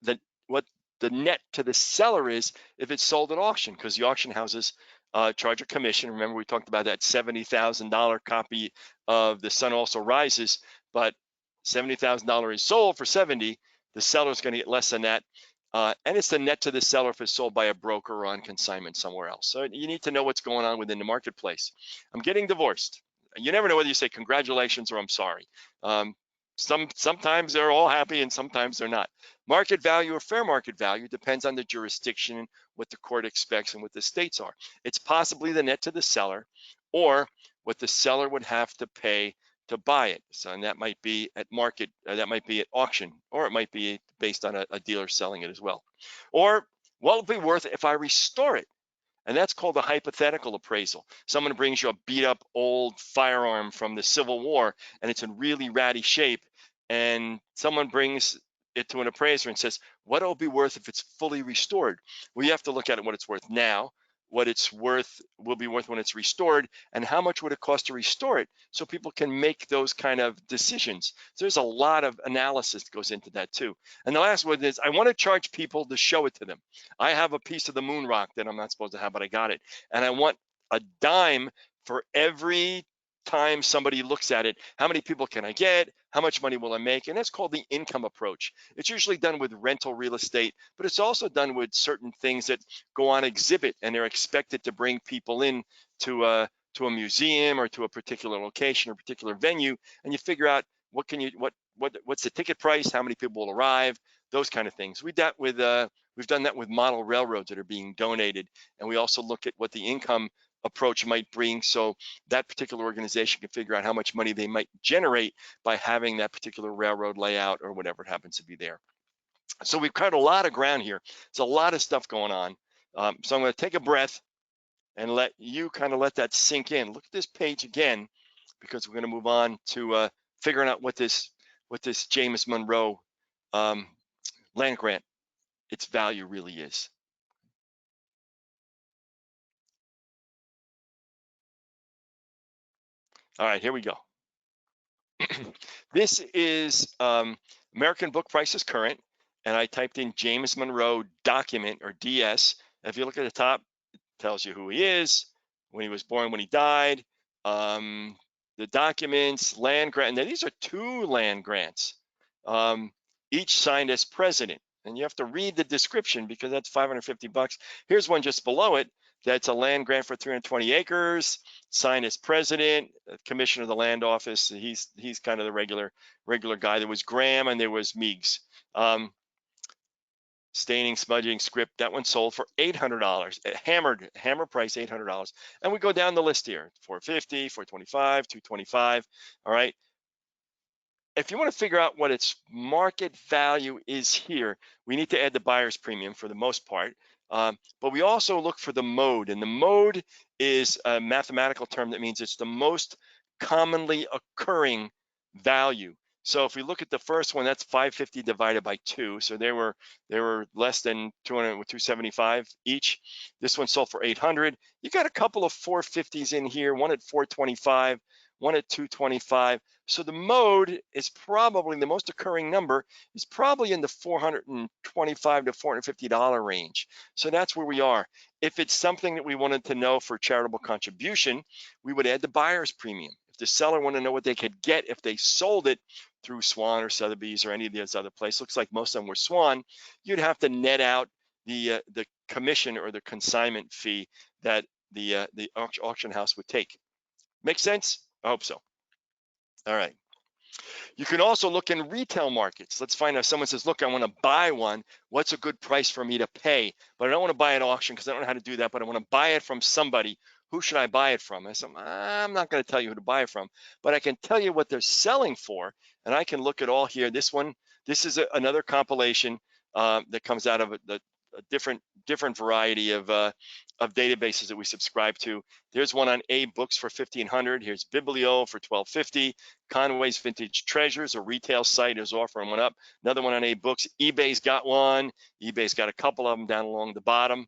that what the net to the seller is if it's sold at auction, because the auction houses charge a commission. Remember, we talked about that $70,000 copy of The Sun Also Rises, but $70,000 is sold for 70. The seller's going to get less than that. And it's the net to the seller if it's sold by a broker or on consignment somewhere else. So you need to know what's going on within the marketplace. I'm getting divorced. You never know whether you say congratulations or I'm sorry. Sometimes they're all happy and sometimes they're not. Market value or fair market value depends on the jurisdiction, what the court expects, and what the states are. It's possibly the net to the seller or what the seller would have to pay to buy it. So, and that might be at market, that might be at auction, or it might be based on a dealer selling it as well. Or what will it be worth if I restore it? And that's called a hypothetical appraisal. Someone brings you a beat up old firearm from the Civil War and it's in really ratty shape, and someone brings it to an appraiser and says, what it'll be worth if it's fully restored? Well, you have to look at it what it's worth now, what it's worth will be worth when it's restored, and how much would it cost to restore it, so people can make those kind of decisions. So there's a lot of analysis that goes into that too. And the last one is I want to charge people to show it to them. I have a piece of the moon rock that I'm not supposed to have, but I got it, and I want a dime for every time somebody looks at it. How many people can I get? How much money will I make? And that's called the income approach. It's usually done with rental real estate, but it's also done with certain things that go on exhibit, and they're expected to bring people in to a museum or to a particular location or particular venue, and you figure out what's the ticket price, how many people will arrive, those kind of things. We've done that with model railroads that are being donated, and we also look at what the income approach might bring, so that particular organization can figure out how much money they might generate by having that particular railroad layout or whatever it happens to be there. So we've covered a lot of ground here. It's a lot of stuff going on. So I'm going to take a breath and let you kind of let that sink in. Look at this page again, because we're going to move on to figuring out what this James Monroe land grant, its value really is. All right, here we go. This is American Book Prices Current, and I typed in James Monroe document, or DS. If you look at the top, it tells you who he is, when he was born, when he died, the documents, land grant. And these are 2 land grants, each signed as president. And you have to read the description because that's $550. Here's one just below it. That's a land grant for 320 acres, signed as president, commissioner of the land office. He's kind of the regular guy. There was Graham and there was Meigs. Staining, smudging, script, that one sold for $800. Hammer price $800. And we go down the list here: 450, 425, 225. All right. If you want to figure out what its market value is here, we need to add the buyer's premium for the most part. But we also look for the mode, and the mode is a mathematical term that means it's the most commonly occurring value. So if we look at the first one, that's 550 divided by 2. So they were less than 275 each. This one sold for 800. You got a couple of 450s in here, one at 425, one at 225. So the mode is probably, the most occurring number is probably in the $425 to $450 range. So that's where we are. If it's something that we wanted to know for charitable contribution, we would add the buyer's premium. If the seller wanted to know what they could get if they sold it through Swan or Sotheby's or any of these other places, looks like most of them were Swan, you'd have to net out the commission or the consignment fee that the auction house would take. Make sense? I hope so. All right. You can also look in retail markets. Let's find out, someone says, look, I want to buy one. What's a good price for me to pay? But I don't want to buy at auction because I don't know how to do that, but I want to buy it from somebody. Who should I buy it from? I said, I'm not going to tell you who to buy it from, but I can tell you what they're selling for. And I can look at all here. This is another compilation that comes out of a different variety of databases that we subscribe to. There's one on A Books for $1,500. Here's Biblio for $1,250. Conway's Vintage Treasures, a retail site, is offering one up. Another one on A Books. eBay's got one. eBay's got a couple of them down along the bottom.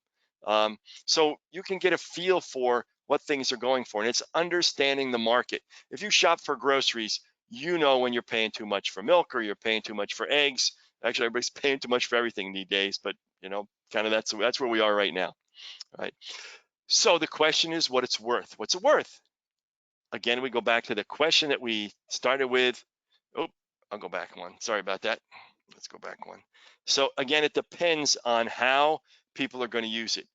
So you can get a feel for what things are going for, and it's understanding the market. If you shop for groceries, you know when you're paying too much for milk or you're paying too much for eggs. Actually, everybody's paying too much for everything these days, but kind of that's where we are right now. All right. So the question is what it's worth. What's it worth? Again, we go back to the question that we started with. Oh, I'll go back one. Sorry about that. Let's go back one. So again, it depends on how people are going to use it.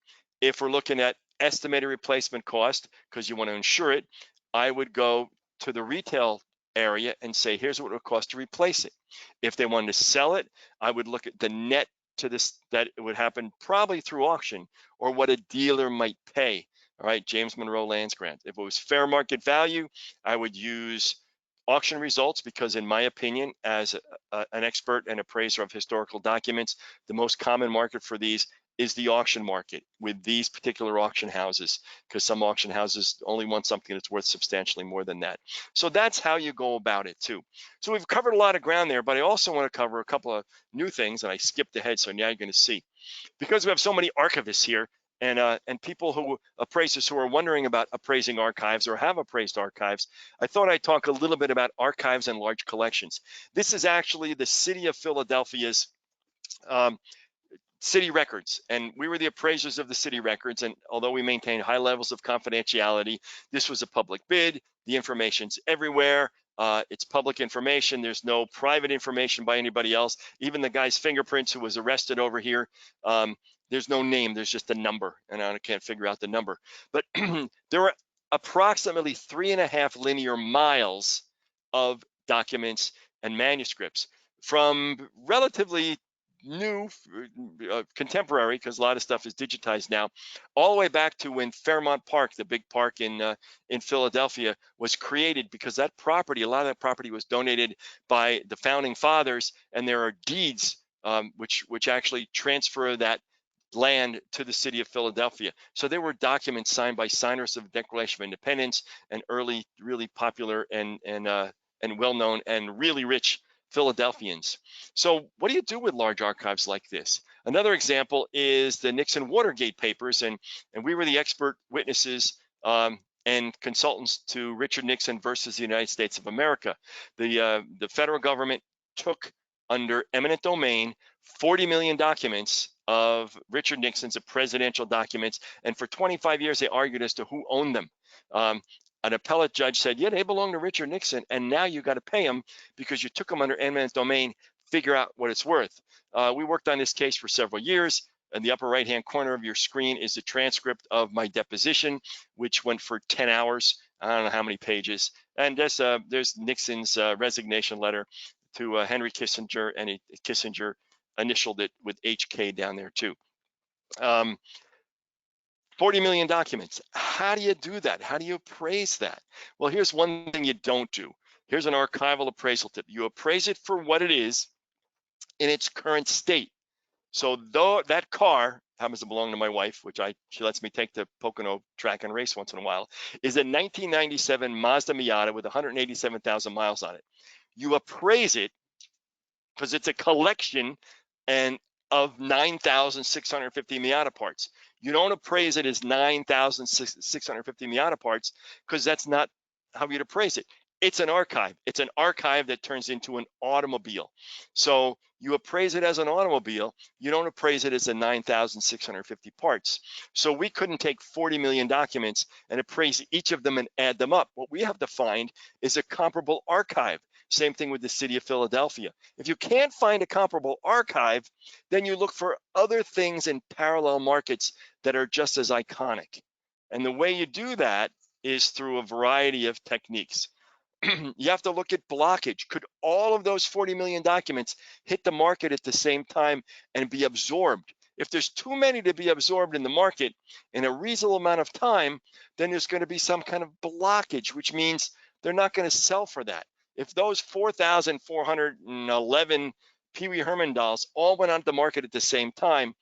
If we're looking at estimated replacement cost, because you want to insure it, I would go to the retail area and say, here's what it would cost to replace it. If they wanted to sell it, I would look at the net to this, that it would happen probably through auction, or what a dealer might pay. All right, James Monroe Lands Grant. If it was fair market value, I would use auction results, because in my opinion, as an expert and appraiser of historical documents, the most common market for these is the auction market with these particular auction houses, because some auction houses only want something that's worth substantially more than that. So that's how you go about it too. So we've covered a lot of ground there, but I also want to cover a couple of new things, and I skipped ahead, so now you're going to see. Because we have so many archivists here, and people appraisers who are wondering about appraising archives or have appraised archives, I thought I'd talk a little bit about archives and large collections. This is actually the city of Philadelphia's city records, and we were the appraisers of the city records, and although we maintain high levels of confidentiality, this was a public bid. The information's everywhere. It's public information. There's no private information by anybody else. Even the guy's fingerprints who was arrested over here, there's no name, there's just a number, and I can't figure out the number. But there are approximately 3.5 linear miles of documents and manuscripts from relatively new, contemporary, because a lot of stuff is digitized now, all the way back to when Fairmount Park, the big park in Philadelphia, was created, because that property, a lot of that property was donated by the founding fathers, and there are deeds which actually transfer that land to the city of Philadelphia. So there were documents signed by signers of the Declaration of Independence and early, really popular and well-known and really rich Philadelphians. So what do you do with large archives like this? Another example is the Nixon Watergate papers, and we were the expert witnesses and consultants to Richard Nixon versus the United States of America. The federal government took under eminent domain 40 million documents of Richard Nixon's presidential documents, and for 25 years they argued as to who owned them. An appellate judge said, yeah, they belong to Richard Nixon, and now you got to pay them because you took them under eminent domain. Figure out what it's worth. We worked on this case for several years. In the upper right-hand corner of your screen is the transcript of my deposition, which went for 10 hours. I don't know how many pages. And there's Nixon's resignation letter to Henry Kissinger, and Kissinger initialed it with HK down there too. 40 million documents. How do you do that? How do you appraise that? Well, here's one thing you don't do. Here's an archival appraisal tip. You appraise it for what it is in its current state. So though that car happens to belong to my wife, which she lets me take the Pocono track and race once in a while, is a 1997 Mazda Miata with 187,000 miles on it. You appraise it because it's a collection of 9,650 Miata parts. You don't appraise it as 9,650 Miata parts because that's not how you'd appraise it. It's an archive. It's an archive that turns into an automobile. So you appraise it as an automobile. You don't appraise it as a 9,650 parts. So we couldn't take 40 million documents and appraise each of them and add them up. What we have to find is a comparable archive. Same thing with the city of Philadelphia. If you can't find a comparable archive, then you look for other things in parallel markets that are just as iconic. And the way you do that is through a variety of techniques. You have to look at blockage. Could all of those 40 million documents hit the market at the same time and be absorbed? If there's too many to be absorbed in the market in a reasonable amount of time, then there's going to be some kind of blockage, which means they're not going to sell for that. If those 4,411 Pee Wee Herman dolls all went onto the market at the same time,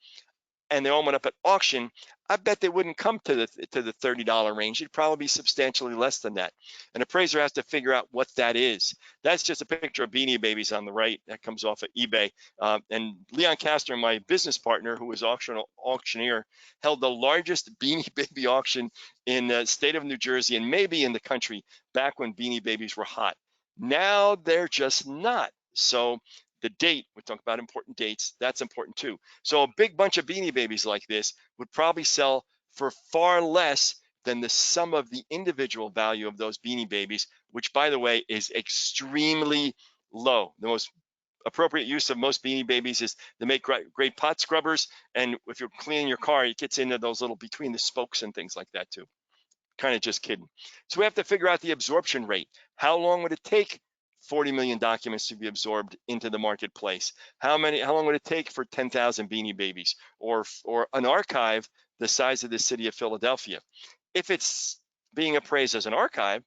and they all went up at auction, I bet they wouldn't come to the $30 range. It'd probably be substantially less than that. An appraiser has to figure out what that is. That's just a picture of Beanie Babies on the right. That comes off of eBay. And Leon Castor, my business partner, who was auctioneer, held the largest Beanie Baby auction in the state of New Jersey and maybe in the country back when Beanie Babies were hot. Now they're just not. So the date, we talk about important dates, that's important too. So a big bunch of Beanie Babies like this would probably sell for far less than the sum of the individual value of those Beanie Babies, which, by the way, is extremely low. The most appropriate use of most Beanie Babies is to make great pot scrubbers. And if you're cleaning your car, it gets into those little between the spokes and things like that too. Kind of just kidding. So we have to figure out the absorption rate. How long would it take 40 million documents to be absorbed into the marketplace? How long would it take for 10,000 Beanie Babies or an archive the size of the city of Philadelphia? If it's being appraised as an archive,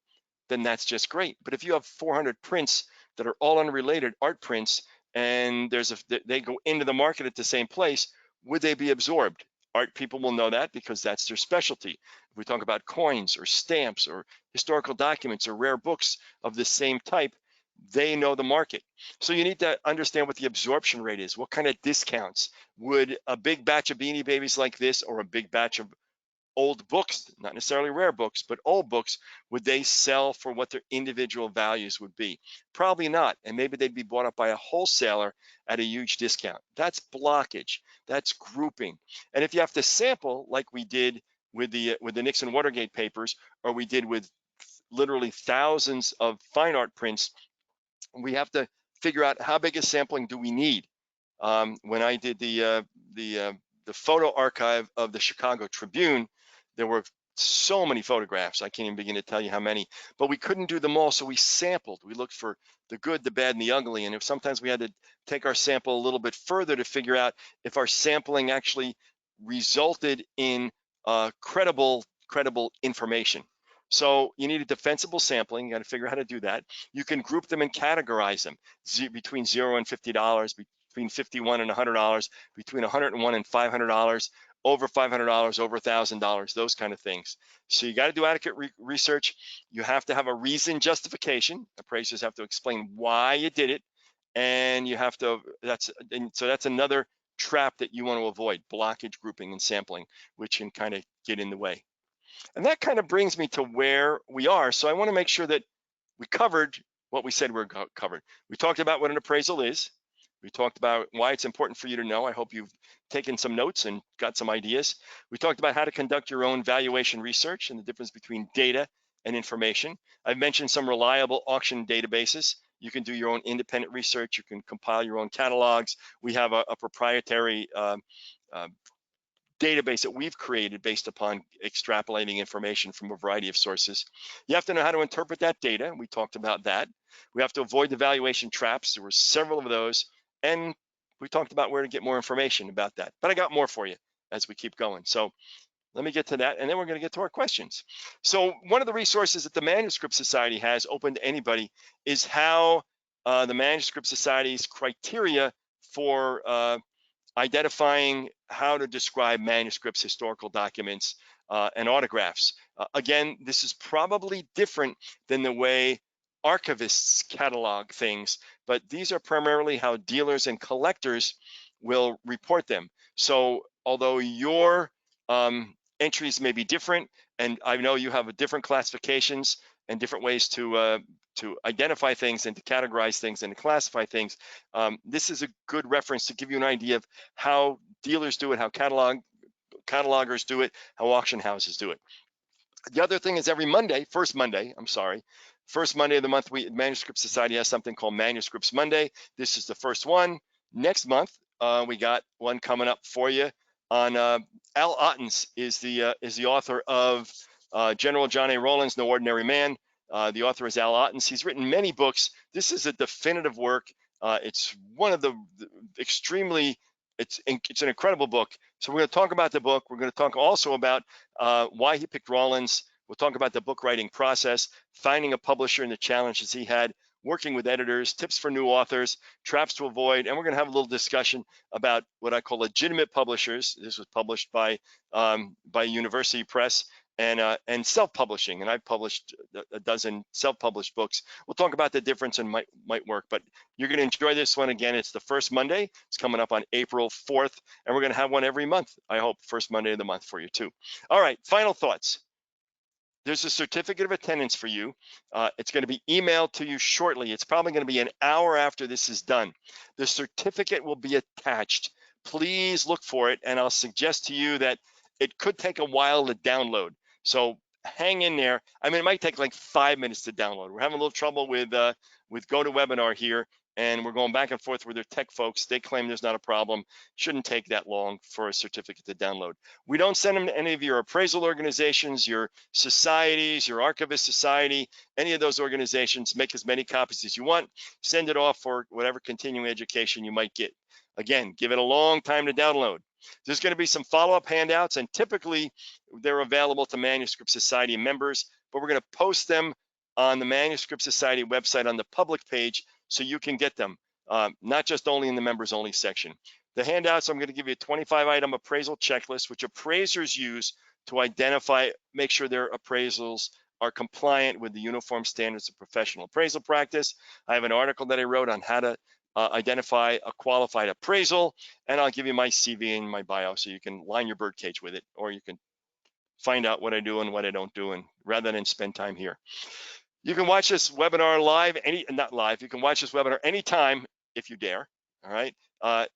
then that's just great. But if you have 400 prints that are all unrelated art prints and they go into the market at the same place, would they be absorbed? Art people will know that because that's their specialty. If we talk about coins or stamps or historical documents or rare books of the same type, they know the market. So you need to understand what the absorption rate is. What kind of discounts would a big batch of Beanie Babies like this or a big batch of old books, not necessarily rare books, but old books, would they sell for what their individual values would be? Probably not. And maybe they'd be bought up by a wholesaler at a huge discount. That's blockage. That's grouping. And if you have to sample, like we did with the Nixon Watergate papers, or we did with literally thousands of fine art prints, we have to figure out how big a sampling do we need. When I did the photo archive of the Chicago Tribune, there were so many photographs. I can't even begin to tell you how many, but we couldn't do them all. So we sampled. We looked for the good, the bad, and the ugly. And if sometimes we had to take our sample a little bit further to figure out if our sampling actually resulted in credible information. So you need a defensible sampling. You got to figure out how to do that. You can group them and categorize them between $0 and $50, between $51 and $100, between $101 and $500, over $500, over $1,000, those kind of things. So you got to do adequate research. You have to have a reasoned justification. Appraisers have to explain why you did it, and you have to. So that's another trap that you want to avoid: blockage, grouping, and sampling, which can kind of get in the way. And that kind of brings me to where we are. So I want to make sure that we covered what we said we covered. We talked about what an appraisal is. We talked about why it's important for you to know. I hope you've taken some notes and got some ideas. We talked about how to conduct your own valuation research and the difference between data and information. I've mentioned some reliable auction databases. You can do your own independent research. You can compile your own catalogs. We have a proprietary database that we've created based upon extrapolating information from a variety of sources. You have to know how to interpret that data. We talked about that. We have to avoid the valuation traps. There were several of those. And we talked about where to get more information about that. But I got more for you as we keep going. So let me get to that, and then we're going to get to our questions. So one of the resources that the Manuscript Society has open to anybody is how the Manuscript Society's criteria for identifying how to describe manuscripts, historical documents, and autographs. Again, this is probably different than the way archivists catalog things, but these are primarily how dealers and collectors will report them. So although your entries may be different, and I know you have different classifications, and different ways to identify things and to categorize things and to classify things. This is a good reference to give you an idea of how dealers do it, how catalogers do it, how auction houses do it. The other thing is every Monday, first Monday of the month, Manuscript Society has something called Manuscripts Monday. This is the first one. Next month, we got one coming up for you on Al Ottens is the author of General John A. Rowland's No Ordinary Man. The author is Al Ottens. He's written many books. This is a definitive work. It's one of the extremely, it's an incredible book. So we're going to talk about the book. We're going to talk also about why he picked Rowlands. We'll talk about the book writing process, finding a publisher and the challenges he had, working with editors, tips for new authors, traps to avoid, and we're going to have a little discussion about what I call legitimate publishers. This was published by University Press, and self-publishing, and I've published a dozen self-published books. We'll talk about the difference and might work, but you're going to enjoy this one. Again, it's the first Monday. It's coming up on April 4th, and we're going to have one every month, I hope, first Monday of the month for you too. All right, final thoughts. There's a certificate of attendance for you. It's going to be emailed to you shortly. It's probably going to be an hour after this is done. The certificate will be attached. Please look for it, and I'll suggest to you that it could take a while to download. So hang in there. I mean, it might take like 5 minutes to download. We're having a little trouble with GoToWebinar here, and we're going back and forth with their tech folks. They claim there's not a problem. Shouldn't take that long for a certificate to download. We don't send them to any of your appraisal organizations, your societies, your archivist society, any of those organizations. Make as many copies as you want. Send it off for whatever continuing education you might get. Again, give it a long time to download. There's going to be some follow-up handouts, and typically they're available to Manuscript Society members, but we're going to post them on the Manuscript Society website on the public page so you can get them, not just only in the members only section. The handouts, I'm going to give you a 25-item appraisal checklist, which appraisers use to identify, make sure their appraisals are compliant with the uniform standards of professional appraisal practice. I have an article that I wrote on how to identify a qualified appraisal, and I'll give you my CV and my bio so you can line your birdcage with it, or you can find out what I do and what I don't do, and rather than spend time here. You can watch this webinar live, you can watch this webinar anytime if you dare, all right?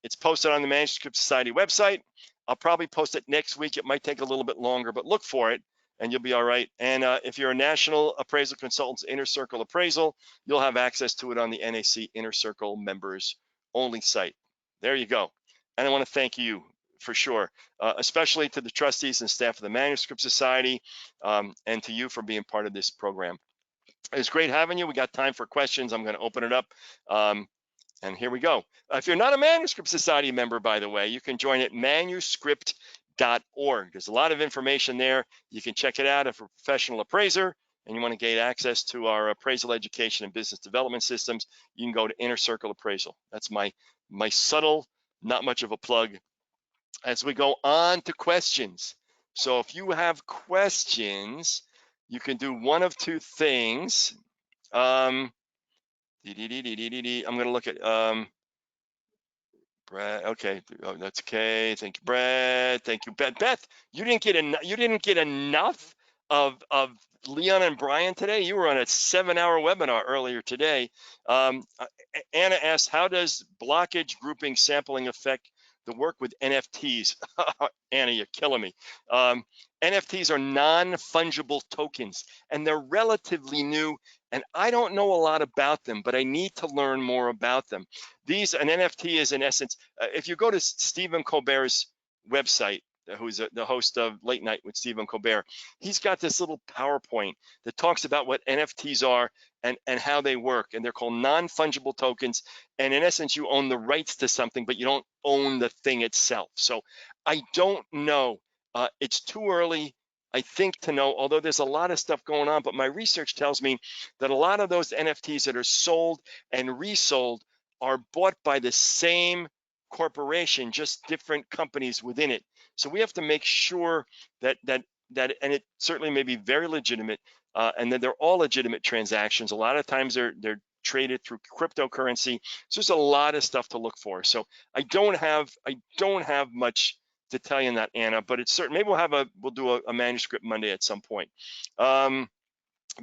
It's posted on the Manuscript Society website. I'll probably post it next week. It might take a little bit longer, but look for it and you'll be all right. And if you're a National Appraisal Consultants Inner Circle Appraisal, you'll have access to it on the NAC Inner Circle members only site. There you go. And I want to thank you for sure, especially to the trustees and staff of the Manuscript Society, and to you for being part of this program. It's great having you. We got time for questions. I'm going to open it up. And here we go. If you're not a Manuscript Society member, by the way, you can join at manuscript.org. There's a lot of information there. You can check it out if you're a professional appraiser and you want to gain access to our appraisal education and business development systems. You can go to Inner Circle Appraisal. That's my subtle, not much of a plug. As we go on to questions. So if you have questions, you can do one of two things. I'm going to look at Brad. Okay, oh, that's okay. Thank you, Brad. Thank you, Beth. Beth, you didn't get enough of Leon and Brian today. You were on a 7-hour webinar earlier today. Anna asked, how does blockage, grouping, sampling affect the work with NFTs? Anna, you're killing me. NFTs are non-fungible tokens, and they're relatively new, and I don't know a lot about them, but I need to learn more about them. An NFT is, in essence, if you go to Stephen Colbert's website, who's the host of Late Night with Stephen Colbert, he's got this little PowerPoint that talks about what NFTs are and how they work, and they're called non-fungible tokens, and in essence, you own the rights to something, but you don't own the thing itself. So I don't know. It's too early, I think, to know, although there's a lot of stuff going on, but my research tells me that a lot of those NFTs that are sold and resold are bought by the same corporation, just different companies within it. So we have to make sure that and it certainly may be very legitimate, and that they're all legitimate transactions. A lot of times they're traded through cryptocurrency. So there's a lot of stuff to look for. So I don't have much to tell you in that, Anna, but it's certain. Maybe we'll do a Manuscript Monday at some point.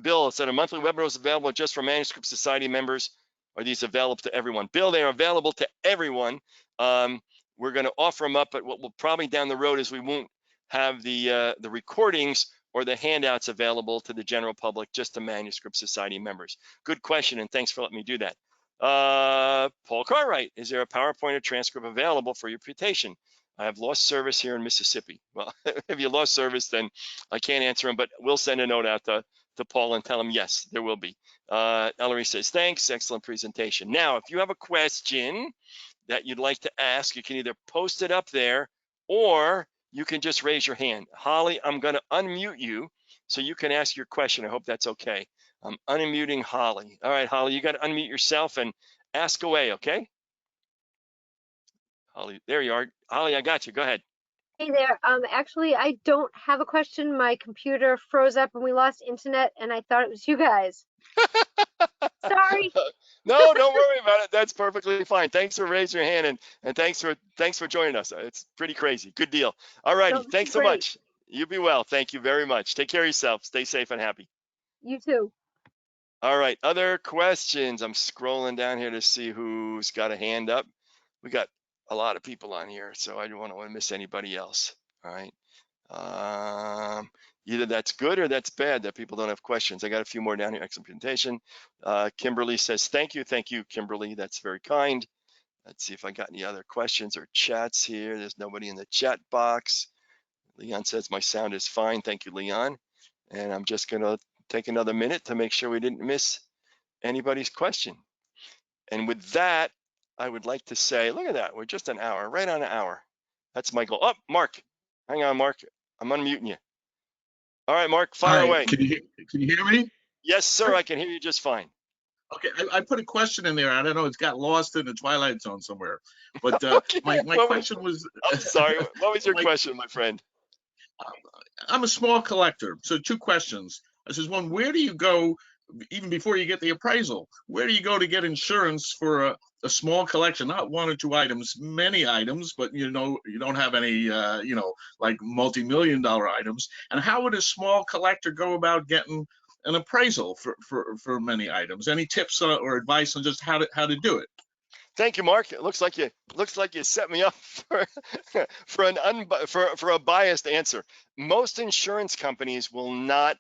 Bill said a monthly webinar is available just for Manuscript Society members. Are these available to everyone? Bill, they are available to everyone. We're going to offer them up, but what we'll probably down the road is we won't have the recordings or the handouts available to the general public, just to Manuscript Society members. Good question, and thanks for letting me do that. Paul Cartwright, is there a PowerPoint or transcript available for your presentation? I have lost service here in Mississippi. Well, if you lost service, then I can't answer him, but we'll send a note out to Paul and tell him, yes, there will be. Ellery says, thanks, excellent presentation. Now, if you have a question that you'd like to ask, you can either post it up there or you can just raise your hand. Holly, I'm going to unmute you so you can ask your question. I hope that's okay. I'm unmuting Holly. All right, Holly, you got to unmute yourself and ask away, okay? Holly, there you are. Holly, I got you. Go ahead. Hey there. Actually, I don't have a question. My computer froze up and we lost internet, and I thought it was you guys. Sorry. No, don't worry about it. That's perfectly fine. Thanks for raising your hand, and thanks for joining us. It's pretty crazy. Good deal. All righty. No, this Thanks is so great. much. You be well. Thank you very much. Take care of yourself. Stay safe and happy. You too. All right. Other questions? I'm scrolling down here to see who's got a hand up. We got a lot of people on here, so I don't want to miss anybody else. All right. Either that's good or that's bad that people don't have questions. I got a few more down here. Excellent presentation. Kimberly says, thank you, Kimberly. That's very kind. Let's see if I got any other questions or chats here. There's nobody in the chat box. Leon says my sound is fine. Thank you, Leon. And I'm just going to take another minute to make sure we didn't miss anybody's question. And with that, I would like to say, look at that. We're just an hour, right on an hour. That's my goal. Oh, Mark. Hang on, Mark. I'm unmuting you. All right, Mark, fire away. Can you hear me? Yes, sir. I can hear you just fine. Okay, I put a question in there. I don't know, it's got lost in the Twilight Zone somewhere. But Okay. my question was. I'm sorry. What was your question, my friend? I'm a small collector, so two questions. I says, one, where do you go, even before you get the appraisal, where do you go to get insurance for a small collection, not one or two items, many items, but you don't have any, like multi-million-dollar items. And how would a small collector go about getting an appraisal for many items? Any tips or advice on just how to do it? Thank you, Mark. It looks like you set me up for a biased answer. Most insurance companies will not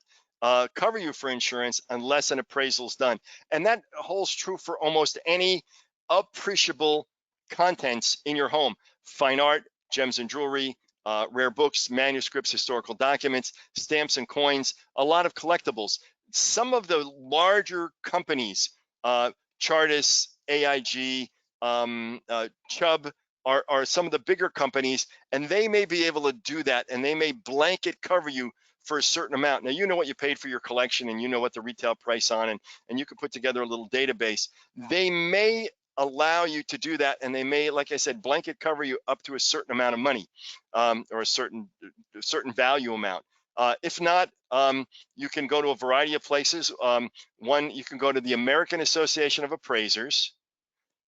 cover you for insurance unless an appraisal is done, and that holds true for almost any appreciable contents in your home: fine art, gems and jewelry, rare books, manuscripts, historical documents, stamps and coins, a lot of collectibles. Some of the larger companies, Chartis, AIG, Chubb are some of the bigger companies, and they may be able to do that, and they may blanket cover you for a certain amount. Now, you know what you paid for your collection, and you know what the retail price on, and you can put together a little database. They may allow you to do that, and they may, like I said, blanket cover you up to a certain amount of money, or a certain value amount. If not, you can go to a variety of places. One, you can go to the American Association of Appraisers.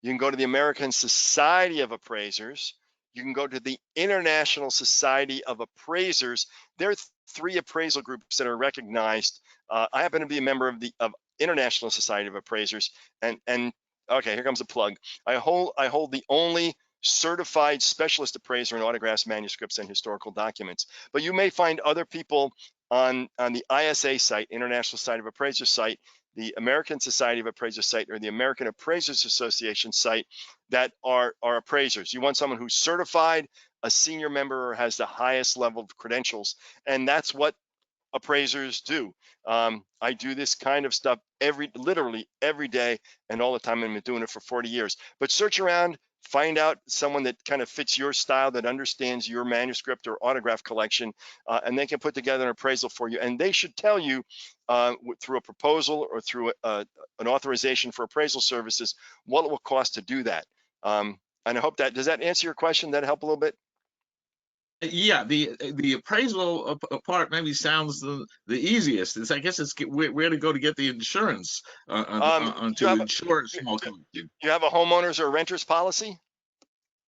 You can go to the American Society of Appraisers. You can go to the International Society of Appraisers. There are three appraisal groups that are recognized. I happen to be a member of the International Society of Appraisers, and okay, here comes a plug. I hold the only certified specialist appraiser in autographs, manuscripts, and historical documents. But you may find other people on the ISA site, International Society of Appraisers site, the American Society of Appraisers site, or the American Appraisers Association site that are appraisers. You want someone who's certified, a senior member, or has the highest level of credentials, and that's what appraisers do. I do this kind of stuff literally every day and all the time. I've been doing it for 40 years. But search around, find out someone that kind of fits your style, that understands your manuscript or autograph collection, and they can put together an appraisal for you. And they should tell you through a proposal or through an authorization for appraisal services what it will cost to do that. And I hope does that answer your question? That help a little bit? Yeah, the appraisal part maybe sounds the easiest. I guess it's where to go to get the insurance to insure a small collection. You have a homeowners or renters policy?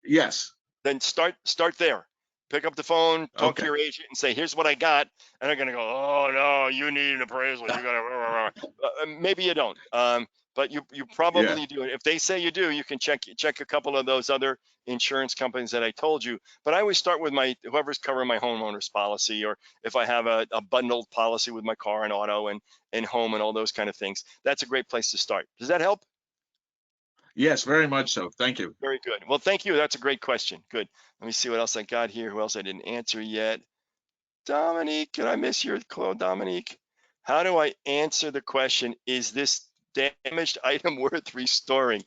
Yes. Then start there, Pick up the phone, talk to Okay. your agent, and say, "Here's what I got," and they're going to go, "Oh no, you need an appraisal. You got to." Maybe you don't, but you Yeah. probably do. If they say you do, you can check a couple of those other insurance companies that I told you. But I always start with whoever's covering my homeowner's policy, or if I have a bundled policy with my car and auto and home and all those kind of things. That's a great place to start. Does that help? Yes, very much so. Thank you. Very good. Well, thank you. That's a great question. Good. Let me see what else I got here. Who else I didn't answer yet? Dominique, can I miss your quote, Dominique? How do I answer the question, is this damaged item worth restoring?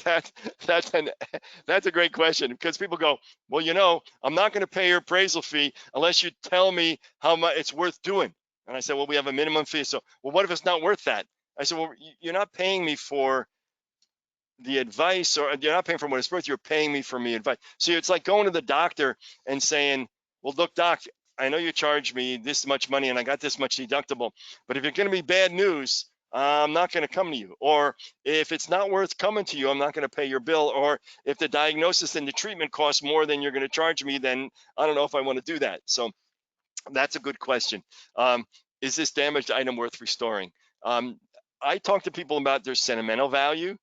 That's a great question, because people go, well, I'm not going to pay your appraisal fee unless you tell me how much it's worth doing. And I said, well, we have a minimum fee. So, well, what if it's not worth that? I said, well, you're not paying me for the advice, or you're not paying for what it's worth, you're paying me for me advice. So it's like going to the doctor and saying, well, look, doc, I know you charge me this much money and I got this much deductible, but if you're going to be bad news, I'm not going to come to you. Or if it's not worth coming to you, I'm not going to pay your bill. Or if the diagnosis and the treatment costs more than you're going to charge me, then I don't know if I want to do that. So that's a good question. Is this damaged item worth restoring? I talk to people about their sentimental value,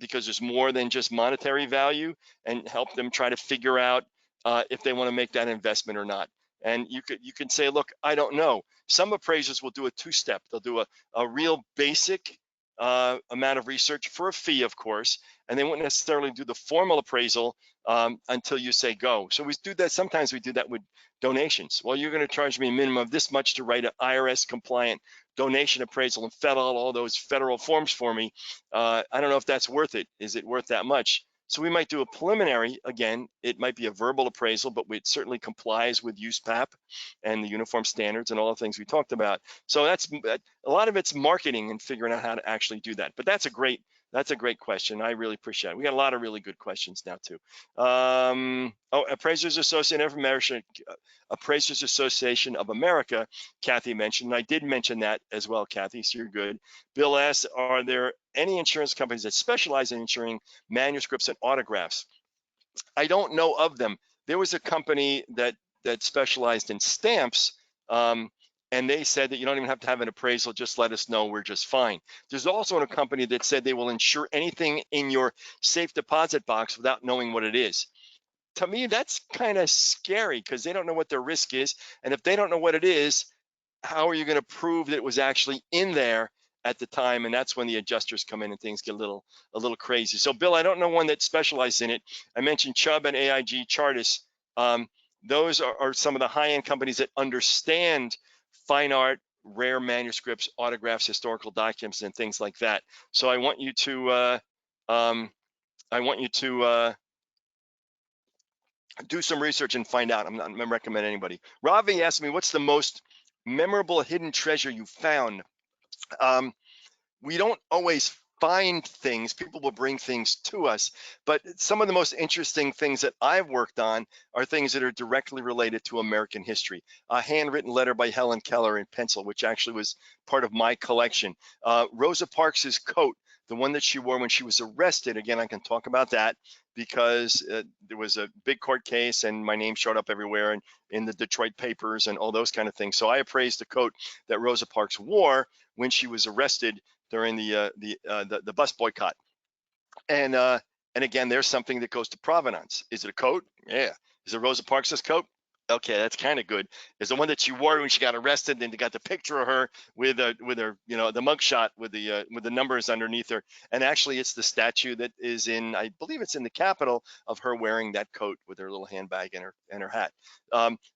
because there's more than just monetary value, and help them try to figure out if they want to make that investment or not. And you can say, look, I don't know. Some appraisers will do a two-step. They'll do a real basic amount of research for a fee, of course, and they won't necessarily do the formal appraisal until you say go. So we do that. Sometimes we do that with donations. Well, you're going to charge me a minimum of this much to write an IRS compliant donation appraisal and fill out all those federal forms for me. I don't know if that's worth it. Is it worth that much? So we might do a preliminary. Again, it might be a verbal appraisal, but it certainly complies with USPAP and the uniform standards and all the things we talked about. So that's a lot of it's marketing and figuring out how to actually do that. But that's a great question. I really appreciate it. We got a lot of really good questions now too. Appraisers Association of America, Appraisers Association of America, Kathy mentioned, and I did mention that as well, Kathy, so you're good. Bill asks, are there any insurance companies that specialize in insuring manuscripts and autographs? I don't know of them. There was a company that specialized in stamps, and they said that you don't even have to have an appraisal, just let us know, we're just fine. There's also a company that said they will insure anything in your safe deposit box without knowing what it is. To me, that's kind of scary, because they don't know what their risk is. And if they don't know what it is, how are you going to prove that it was actually in there at the time? And that's when the adjusters come in and things get a little crazy. So Bill, I don't know one that specializes in it. I mentioned Chubb and AIG Chartis. Those are some of the high-end companies that understand fine art, rare manuscripts, autographs, historical documents, and things like that. So I want you to do some research and find out. I'm not going to recommend anybody. Ravi asked me, what's the most memorable hidden treasure you found? We don't always find things. People will bring things to us, but some of the most interesting things that I've worked on are things that are directly related to American history. A handwritten letter by Helen Keller in pencil, which actually was part of my collection. Rosa Parks's coat, the one that she wore when she was arrested. Again, I can talk about that because there was a big court case and my name showed up everywhere and in the Detroit papers and all those kind of things. So I appraised the coat that Rosa Parks wore when she was arrested during the bus boycott. And again, there's something that goes to provenance. Is it a coat? Yeah. Is it Rosa Parks' coat? Okay, that's kind of good. Is the one that she wore when she got arrested, and they got the picture of her with her, the mugshot with the numbers underneath her. And actually, it's the statue that is in, I believe it's in the Capitol, of her wearing that coat with her little handbag and her hat.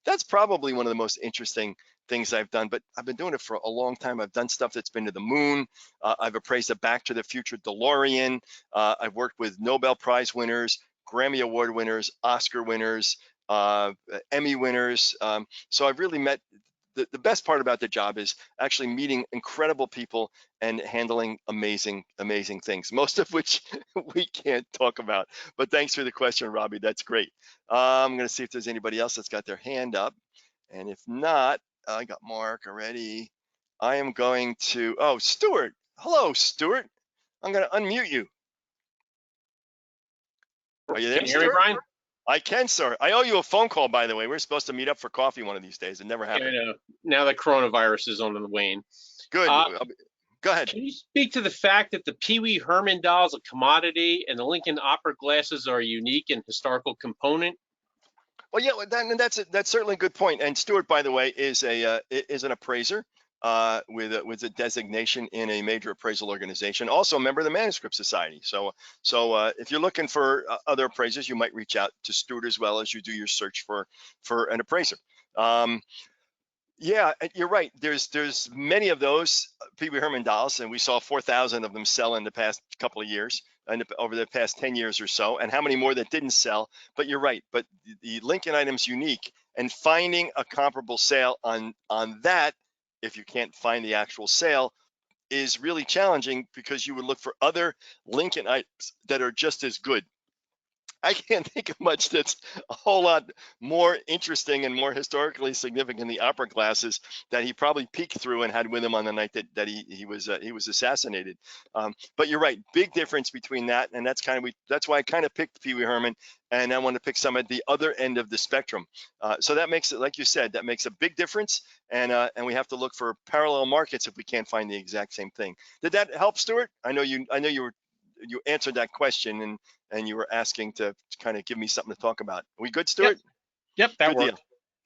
That's probably one of the most interesting things I've done, but I've been doing it for a long time. I've done stuff that's been to the moon. I've appraised a Back to the Future DeLorean. I've worked with Nobel Prize winners, Grammy Award winners, Oscar winners, Emmy winners. So I've really met, the best part about the job is actually meeting incredible people and handling amazing things, most of which we can't talk about. But thanks for the question, Robbie. That's great. I'm going to see if there's anybody else that's got their hand up. And if not, I got Mark already. I am going to, Stuart. Hello, Stuart. I'm going to unmute you. Are you there, Can you hear me, Stuart? Brian? I can, sir. I owe you a phone call, by the way. We're supposed to meet up for coffee one of these days. It never Yeah, I happened. know. Now that coronavirus is on the wane. Good. Uh, Go ahead. can you speak to the fact that the Pee Wee Herman doll is a commodity and the Lincoln Opera glasses are a unique and historical component? Well, yeah, that's certainly a good point. And Stuart, by the way, is an appraiser with a designation in a major appraisal organization. Also a member of the Manuscript Society. So if you're looking for other appraisers, you might reach out to Stuart as well as you do your search for an appraiser. Yeah, you're right. There's many of those Pee Wee Herman dolls, and we saw 4,000 of them sell in the past couple of years, and over the past 10 years or so, and how many more that didn't sell. But you're right. But the Lincoln item's unique, and finding a comparable sale on that, if you can't find the actual sale, is really challenging because you would look for other Lincoln items that are just as good. I can't think of much that's a whole lot more interesting and more historically significant than the opera glasses that he probably peeked through and had with him on the night that he was assassinated. But you're right, big difference between that, and that's why I kind of picked Pee Wee Herman, and I want to pick some at the other end of the spectrum. So that makes it, like you said, that makes a big difference, and we have to look for parallel markets if we can't find the exact same thing. Did that help, Stuart? I know you answered that question, and you were asking to kind of give me something to talk about. Are we good, Stuart? Yep, that Good worked. deal.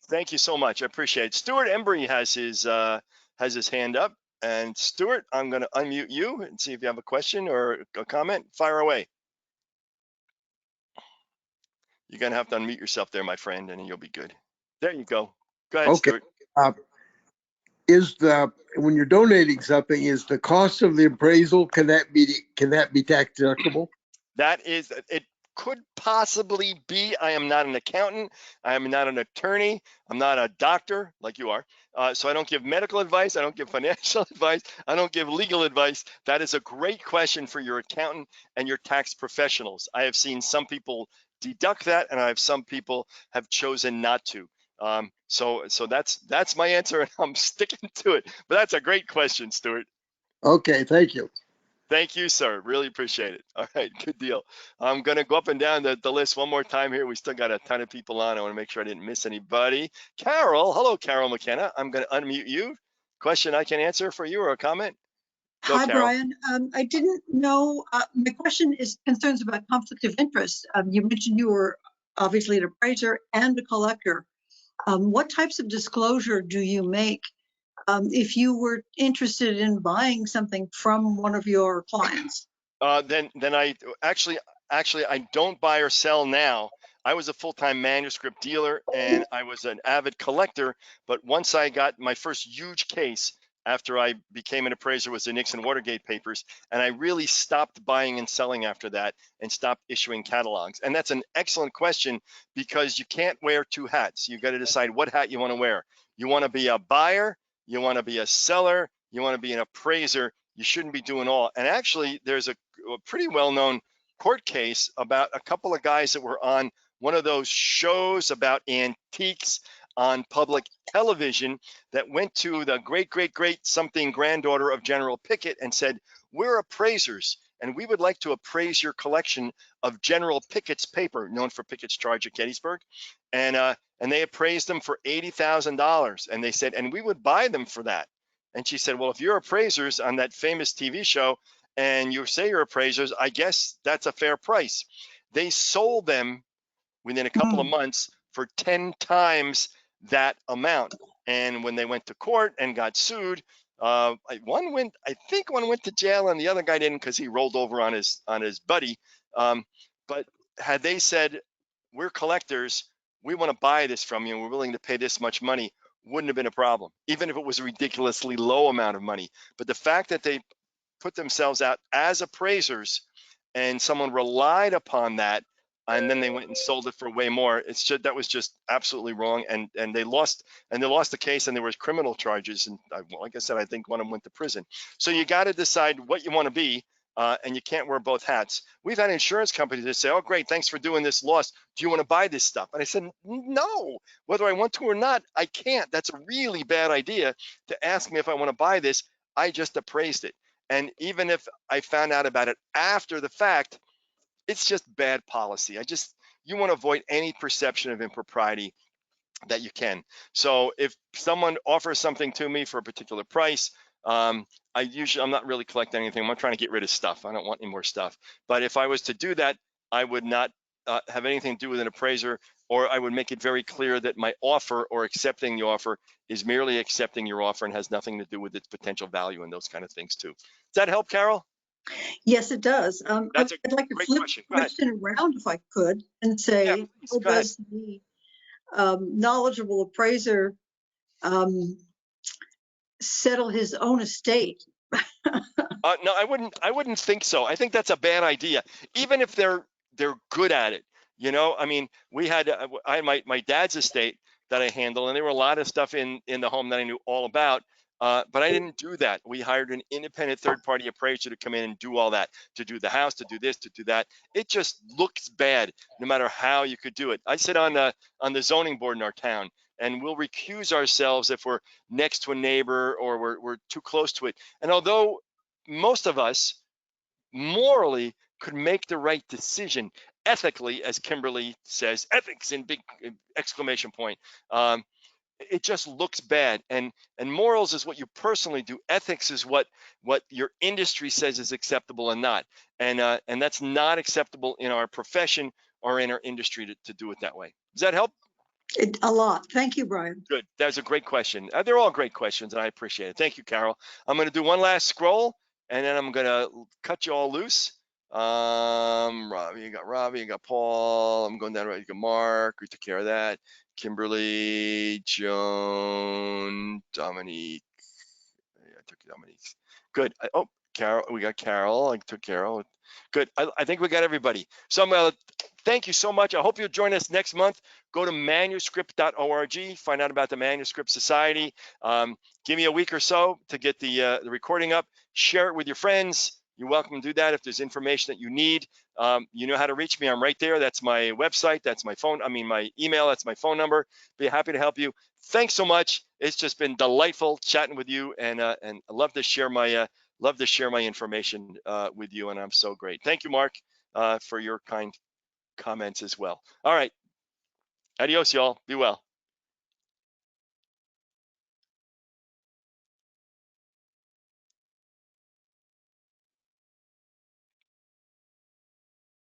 Thank you so much. I appreciate it. Stuart Embry has his hand up. And Stuart, I'm going to unmute you and see if you have a question or a comment. Fire away. You're going to have to unmute yourself there, my friend, and you'll be good. There you go. Go ahead, Okay. Stuart. When you're donating something, is the cost of the appraisal, can that be tax deductible? It could possibly be. I am not an accountant. I am not an attorney. I'm not a doctor like you are. So I don't give medical advice. I don't give financial advice. I don't give legal advice. That is a great question for your accountant and your tax professionals. I have seen some people deduct that, and I have some people have chosen not to. So that's my answer, and I'm sticking to it. But that's a great question, Stuart. Okay, thank you. Thank you, sir. Really appreciate it. All right, good deal. I'm going to go up and down the list one more time here. We still got a ton of people on. I want to make sure I didn't miss anybody. Carol, hello, Carol McKenna. I'm going to unmute you. Question I can answer for you or a comment? Go, Hi, Carol. Brian. I didn't know, my question is concerns about conflict of interest. You mentioned you were obviously an appraiser and a collector. What types of disclosure do you make if you were interested in buying something from one of your clients? Then I actually I don't buy or sell now. I was a full-time manuscript dealer and I was an avid collector. But once I got my first huge case after I became an appraiser was the Nixon Watergate papers, and I really stopped buying and selling after that and stopped issuing catalogs. And that's an excellent question because you can't wear two hats. You got to decide what hat you want to wear. You want to be a buyer, you want to be a seller, you want to be an appraiser. You shouldn't be doing all. And actually, there's a pretty well-known court case about a couple of guys that were on one of those shows about antiques on public television that went to the great something granddaughter of General Pickett and said, "We're appraisers and we would like to appraise your collection of General Pickett's paper, known for Pickett's charge at Gettysburg." And they appraised them for $80,000, and they said, "And we would buy them for that." And she said, "Well, if you're appraisers on that famous TV show and you say you're appraisers, I guess that's a fair price." They sold them within a couple of months for 10 times that amount. And when they went to court and got sued, I think one went to jail and the other guy didn't because he rolled over on his buddy. But had they said, "We're collectors, we want to buy this from you and we're willing to pay this much money," wouldn't have been a problem, even if it was a ridiculously low amount of money. But the fact that they put themselves out as appraisers and someone relied upon that, and then they went and sold it for way more, that was just absolutely wrong. And they lost the case, and there was criminal charges. And like I said, I think one of them went to prison. So you got to decide what you want to be. And you can't wear both hats. We've had insurance companies that say, "Oh, great, thanks for doing this loss. Do you want to buy this stuff?" And I said, "No, whether I want to or not, I can't. That's a really bad idea to ask me if I want to buy this. I just appraised it. And even if I found out about it after the fact, it's just bad policy. you want to avoid any perception of impropriety that you can. So if someone offers something to me for a particular price, I'm not really collecting anything. I'm not trying to get rid of stuff. I don't want any more stuff. But if I was to do that, I would not have anything to do with an appraiser, or I would make it very clear that my offer or accepting the offer is merely accepting your offer and has nothing to do with its potential value and those kind of things too. Does that help, Carol? Yes, it does. That's a I'd like to great flip question. the Go ahead. question around if I could and Yeah, say, please, how go ahead. does the knowledgeable appraiser settle his own estate? No, I wouldn't think so. I think that's a bad idea, even if they're good at it. You know, I mean, I had my dad's estate that I handle, and there were a lot of stuff in the home that I knew all about. But I didn't do that. We hired an independent third-party appraiser to come in and do all that, to do the house, to do this, to do that. It just looks bad, no matter how you could do it. I sit on the zoning board in our town, and we'll recuse ourselves if we're next to a neighbor or we're too close to it. And although most of us morally could make the right decision ethically, as Kimberly says, ethics in big exclamation point. It just looks bad, and morals is what you personally do. Ethics is what your industry says is acceptable and not, and that's not acceptable in our profession or in our industry to do it that way. Does that help? A lot. Thank you, Brian. Good. That's a great question. They're all great questions, and I appreciate it. Thank you, Carol. I'm going to do one last scroll, and then I'm going to cut you all loose. Robbie, you got Paul. I'm going down right. You got Mark. We took care of that. Kimberly, Joan, Dominique. I took Dominique's. Good. Oh, Carol. We got Carol. I took Carol. Good. I think we got everybody. So I'm going to thank you so much. I hope you'll join us next month. Go to manuscript.org, find out about the Manuscript Society. Give me a week or so to get the recording up. Share it with your friends. You're welcome to do that if there's information that you need. You know how to reach me. I'm right there. That's my website. That's my phone. My email. That's my phone number. Be happy to help you. Thanks so much. It's just been delightful chatting with you, and I love to share my information with you, and I'm so great. Thank you, Mark, for your kind comments as well. All right. Adios, y'all. Be well.